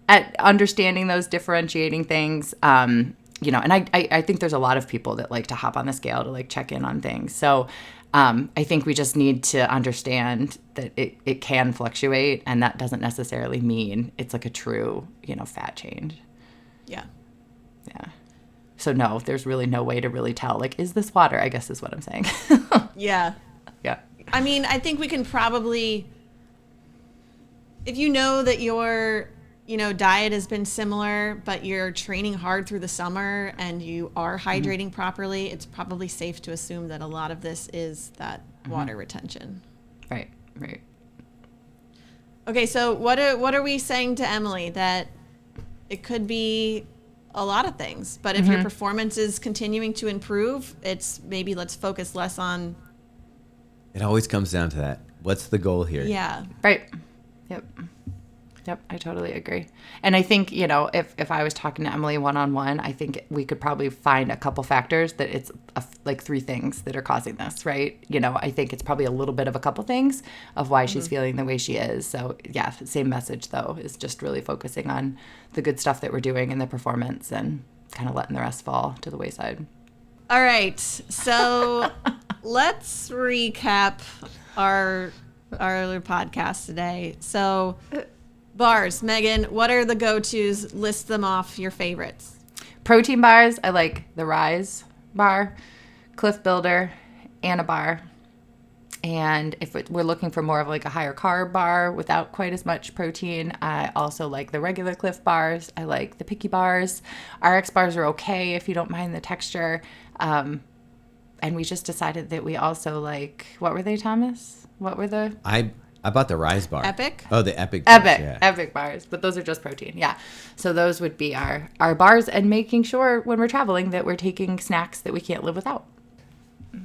[SPEAKER 3] at understanding those differentiating things. You know, and I think there's a lot of people that like to hop on the scale to like check in on things. So I think we just need to understand that it can fluctuate, and that doesn't necessarily mean it's like a true, you know, fat change.
[SPEAKER 1] Yeah.
[SPEAKER 3] Yeah. So no, there's really no way to really tell. Like, is this water? I guess is what I'm saying.
[SPEAKER 1] Yeah.
[SPEAKER 3] Yeah.
[SPEAKER 1] I mean, I think we can probably, if you know that your, you know, diet has been similar, but you're training hard through the summer and you are hydrating properly, it's probably safe to assume that a lot of this is that water retention.
[SPEAKER 3] Right. Right.
[SPEAKER 1] Okay, so what are we saying to Emily? That it could be a lot of things, but if your performance is continuing to improve, it's maybe let's focus less on.
[SPEAKER 2] It always comes down to that. What's the goal here?
[SPEAKER 1] Yeah.
[SPEAKER 3] Right. Yep. Yep, I totally agree. And I think, you know, if I was talking to Emily one-on-one, I think we could probably find a couple factors that it's like 3 things that are causing this, right? You know, I think it's probably a little bit of a couple things of why she's feeling the way she is. So, yeah, same message, though, is just really focusing on the good stuff that we're doing in the performance and kind of letting the rest fall to the wayside.
[SPEAKER 1] All right, so let's recap our podcast today. So, bars, Megan, what are the go-tos? List them off, your favorites.
[SPEAKER 3] Protein bars, I like the Rise bar, Cliff Builder, and a bar. And if we're looking for more of like a higher carb bar without quite as much protein, I also like the regular Cliff bars. I like the Picky bars. RX bars are okay if you don't mind the texture. And we just decided that we also like, what were they, Thomas? What were the...
[SPEAKER 2] I bought the Rise bar.
[SPEAKER 1] Epic?
[SPEAKER 2] Oh, the Epic bars, yeah.
[SPEAKER 3] Epic bars, but those are just protein, yeah. So those would be our bars, and making sure when we're traveling that we're taking snacks that we can't live without.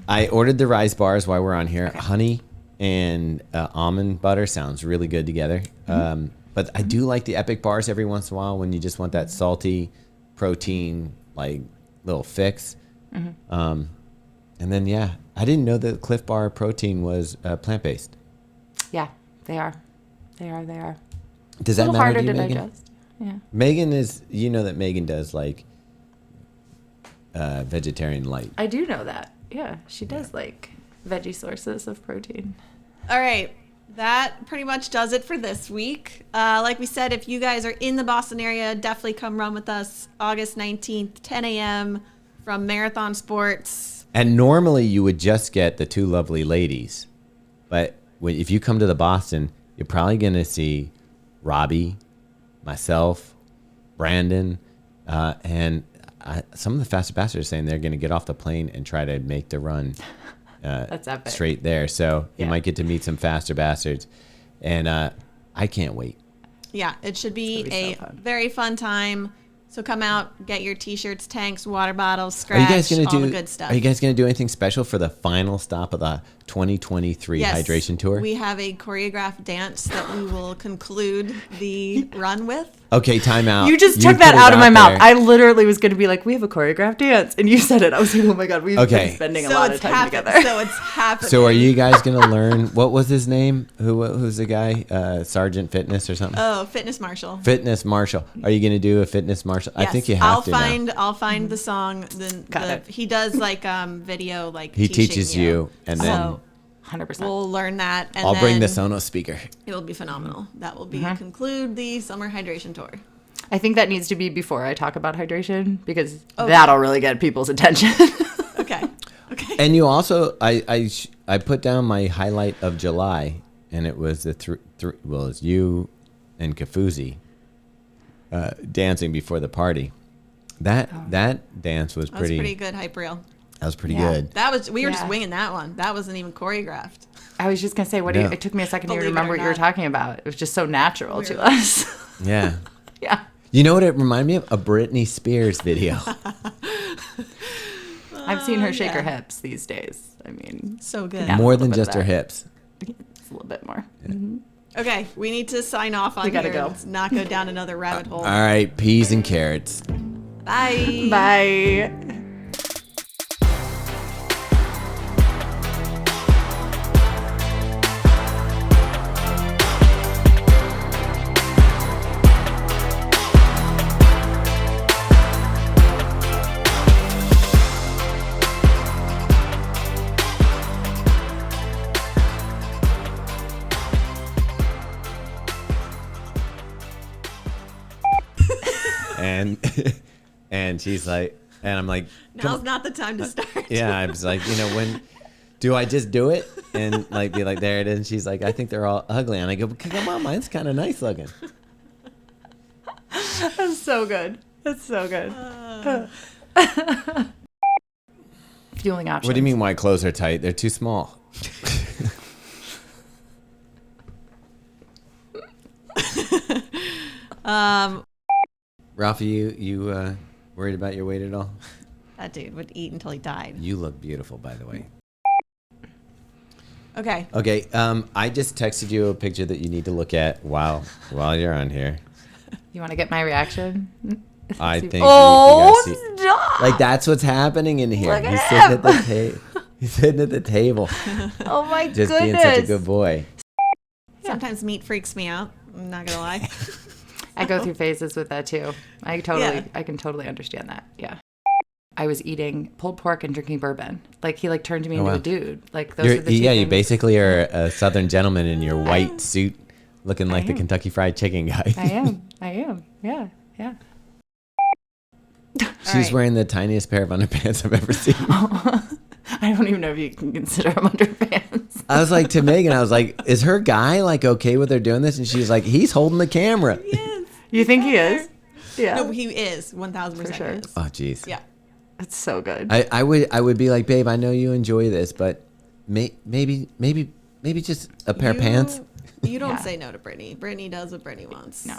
[SPEAKER 2] I ordered the Rise bars while we're on here. Okay. Honey and almond butter sounds really good together. But I do like the Epic bars every once in a while when you just want that salty protein, like little fix. And then, yeah, I didn't know that Cliff Bar protein was plant-based.
[SPEAKER 3] Yeah, they are. They are.
[SPEAKER 2] Does that matter to you, Megan?
[SPEAKER 3] Digest. Yeah.
[SPEAKER 2] Megan is, you know that Megan does like vegetarian light.
[SPEAKER 3] I do know that. Yeah, she does like veggie sources of protein.
[SPEAKER 1] All right. That pretty much does it for this week. Like we said, if you guys are in the Boston area, definitely come run with us August 19th, 10 a.m. from Marathon Sports.
[SPEAKER 2] And normally you would just get the 2 lovely ladies. But if you come to the Boston, you're probably going to see Robbie, myself, Brandon, and some of the Fast Ambassadors saying they're going to get off the plane and try to make the run
[SPEAKER 3] That's epic.
[SPEAKER 2] straight there. So you
[SPEAKER 3] Yeah.
[SPEAKER 2] might get to meet some faster bastards. And I can't wait.
[SPEAKER 1] Yeah, it should be
[SPEAKER 3] It's gonna be so
[SPEAKER 1] a
[SPEAKER 3] fun.
[SPEAKER 1] very fun time. So come out, get your t-shirts, tanks, water bottles,
[SPEAKER 2] Are
[SPEAKER 1] scratch,
[SPEAKER 2] you guys gonna
[SPEAKER 1] all
[SPEAKER 2] do?
[SPEAKER 1] the good stuff.
[SPEAKER 2] Are you guys gonna do anything special for the final stop of the 2023
[SPEAKER 1] Yes,
[SPEAKER 2] hydration tour?
[SPEAKER 1] We have a choreographed dance that we will conclude the run with.
[SPEAKER 2] Okay, time out.
[SPEAKER 3] You just took that
[SPEAKER 2] put it
[SPEAKER 3] out of my mouth.
[SPEAKER 2] there.
[SPEAKER 3] I literally was going to be like, we have a choreographed dance. And you said it. I was like, oh my God, we've
[SPEAKER 2] Okay.
[SPEAKER 3] been spending a
[SPEAKER 1] So
[SPEAKER 3] lot of
[SPEAKER 1] it's
[SPEAKER 3] time
[SPEAKER 1] happening.
[SPEAKER 3] together.
[SPEAKER 1] So it's happening.
[SPEAKER 2] So are you guys gonna learn? What was his name? Who's the guy? Sergeant Fitness or something?
[SPEAKER 1] Oh, Fitness Marshall.
[SPEAKER 2] Fitness Marshall. Are you gonna do a Fitness Marshall? I
[SPEAKER 1] Yes,
[SPEAKER 2] think you have to now.
[SPEAKER 1] I'll find the song.
[SPEAKER 3] Got it.
[SPEAKER 1] He does like video like
[SPEAKER 2] He
[SPEAKER 1] teaching
[SPEAKER 2] teaches you, and then
[SPEAKER 1] So
[SPEAKER 3] 100%.
[SPEAKER 1] we'll learn that, and
[SPEAKER 2] I'll bring the
[SPEAKER 1] then
[SPEAKER 2] Sonos speaker.
[SPEAKER 1] It'll be phenomenal. That will be
[SPEAKER 3] Mm-hmm.
[SPEAKER 1] conclude the summer hydration tour.
[SPEAKER 3] I think that needs to be before I talk about hydration because
[SPEAKER 1] Okay.
[SPEAKER 3] that'll really get people's attention.
[SPEAKER 1] Okay. Okay.
[SPEAKER 2] And you also, I put down my highlight of July, and it was it's you and Kafuzi dancing before the party. That dance was
[SPEAKER 1] That was
[SPEAKER 2] pretty.
[SPEAKER 1] pretty good hype reel.
[SPEAKER 2] That was pretty
[SPEAKER 3] Yeah.
[SPEAKER 2] good.
[SPEAKER 1] That was we were just
[SPEAKER 3] Yeah.
[SPEAKER 1] winging that one. That wasn't even choreographed.
[SPEAKER 3] I was just going to say,
[SPEAKER 2] No.
[SPEAKER 3] it took me a second here to
[SPEAKER 1] Believe it
[SPEAKER 3] remember
[SPEAKER 1] or
[SPEAKER 3] what you were
[SPEAKER 1] not.
[SPEAKER 3] talking about. It was just so natural to
[SPEAKER 1] Weird.
[SPEAKER 3] us.
[SPEAKER 2] Yeah.
[SPEAKER 3] Yeah.
[SPEAKER 2] You know what it reminded me of? A Britney Spears video.
[SPEAKER 3] I've seen her shake her
[SPEAKER 1] yeah.
[SPEAKER 3] hips these days. I mean,
[SPEAKER 1] So good.
[SPEAKER 3] Yeah.
[SPEAKER 2] More
[SPEAKER 3] a
[SPEAKER 2] than
[SPEAKER 3] little bit
[SPEAKER 2] just
[SPEAKER 3] of
[SPEAKER 2] her
[SPEAKER 3] that.
[SPEAKER 2] hips.
[SPEAKER 3] it's a little bit more.
[SPEAKER 1] Okay, we need to sign off on
[SPEAKER 3] We gotta
[SPEAKER 1] here
[SPEAKER 3] go.
[SPEAKER 1] and not go down another rabbit hole.
[SPEAKER 2] All right, peas and carrots.
[SPEAKER 1] Bye.
[SPEAKER 3] Bye.
[SPEAKER 2] And and she's like, and I'm like, come
[SPEAKER 1] Now's
[SPEAKER 2] on.
[SPEAKER 1] not the time to start.
[SPEAKER 2] Yeah, I was like, when do I just do it and like be like, there it is? And she's like, I think they're all ugly. And I go, come on, mine's kind of nice looking.
[SPEAKER 3] That's so good. That's so good. Fueling options.
[SPEAKER 2] What do you mean? Why clothes are tight? They're too small. Ralphie, you worried about your weight at all?
[SPEAKER 1] That dude would eat until he died.
[SPEAKER 2] You look beautiful, by the way.
[SPEAKER 1] Okay.
[SPEAKER 2] Okay, I just texted you a picture that you need to look at while you're on here.
[SPEAKER 3] You want to get my reaction?
[SPEAKER 2] I think
[SPEAKER 3] Oh,
[SPEAKER 2] you gotta see.
[SPEAKER 3] stop.
[SPEAKER 2] Like that's what's happening in here.
[SPEAKER 3] Look at
[SPEAKER 2] He's
[SPEAKER 3] him.
[SPEAKER 2] sitting at the table. He's sitting at the table,
[SPEAKER 3] Oh my
[SPEAKER 2] just
[SPEAKER 3] goodness.
[SPEAKER 2] being such a good boy.
[SPEAKER 1] Sometimes meat freaks me out. I'm not gonna lie.
[SPEAKER 3] I go through phases with that too. I can totally understand that. Yeah. I was eating pulled pork and drinking bourbon. Like he turned me into
[SPEAKER 2] wow.
[SPEAKER 3] a dude. Like those are the two
[SPEAKER 2] You
[SPEAKER 3] things.
[SPEAKER 2] basically are a Southern gentleman in your white suit, looking like the
[SPEAKER 3] am.
[SPEAKER 2] Kentucky Fried Chicken guy.
[SPEAKER 3] I am. Yeah. Yeah.
[SPEAKER 2] She's
[SPEAKER 1] right.
[SPEAKER 2] wearing the tiniest pair of underpants I've ever seen.
[SPEAKER 3] I don't even know if you can consider them underpants.
[SPEAKER 2] I was like to Megan, I was like, is her guy like okay with her doing this? And she's like, he's holding the camera.
[SPEAKER 1] Yes.
[SPEAKER 3] You think he is? Yeah.
[SPEAKER 1] No, he is 1,000%
[SPEAKER 3] For sure.
[SPEAKER 1] is.
[SPEAKER 2] Oh, jeez.
[SPEAKER 1] Yeah.
[SPEAKER 3] It's so good.
[SPEAKER 2] I would be like, babe, I know you enjoy this, but maybe just a pair of pants.
[SPEAKER 1] You don't
[SPEAKER 3] Yeah.
[SPEAKER 1] say no to Brittany. Brittany does what Brittany wants.
[SPEAKER 3] No.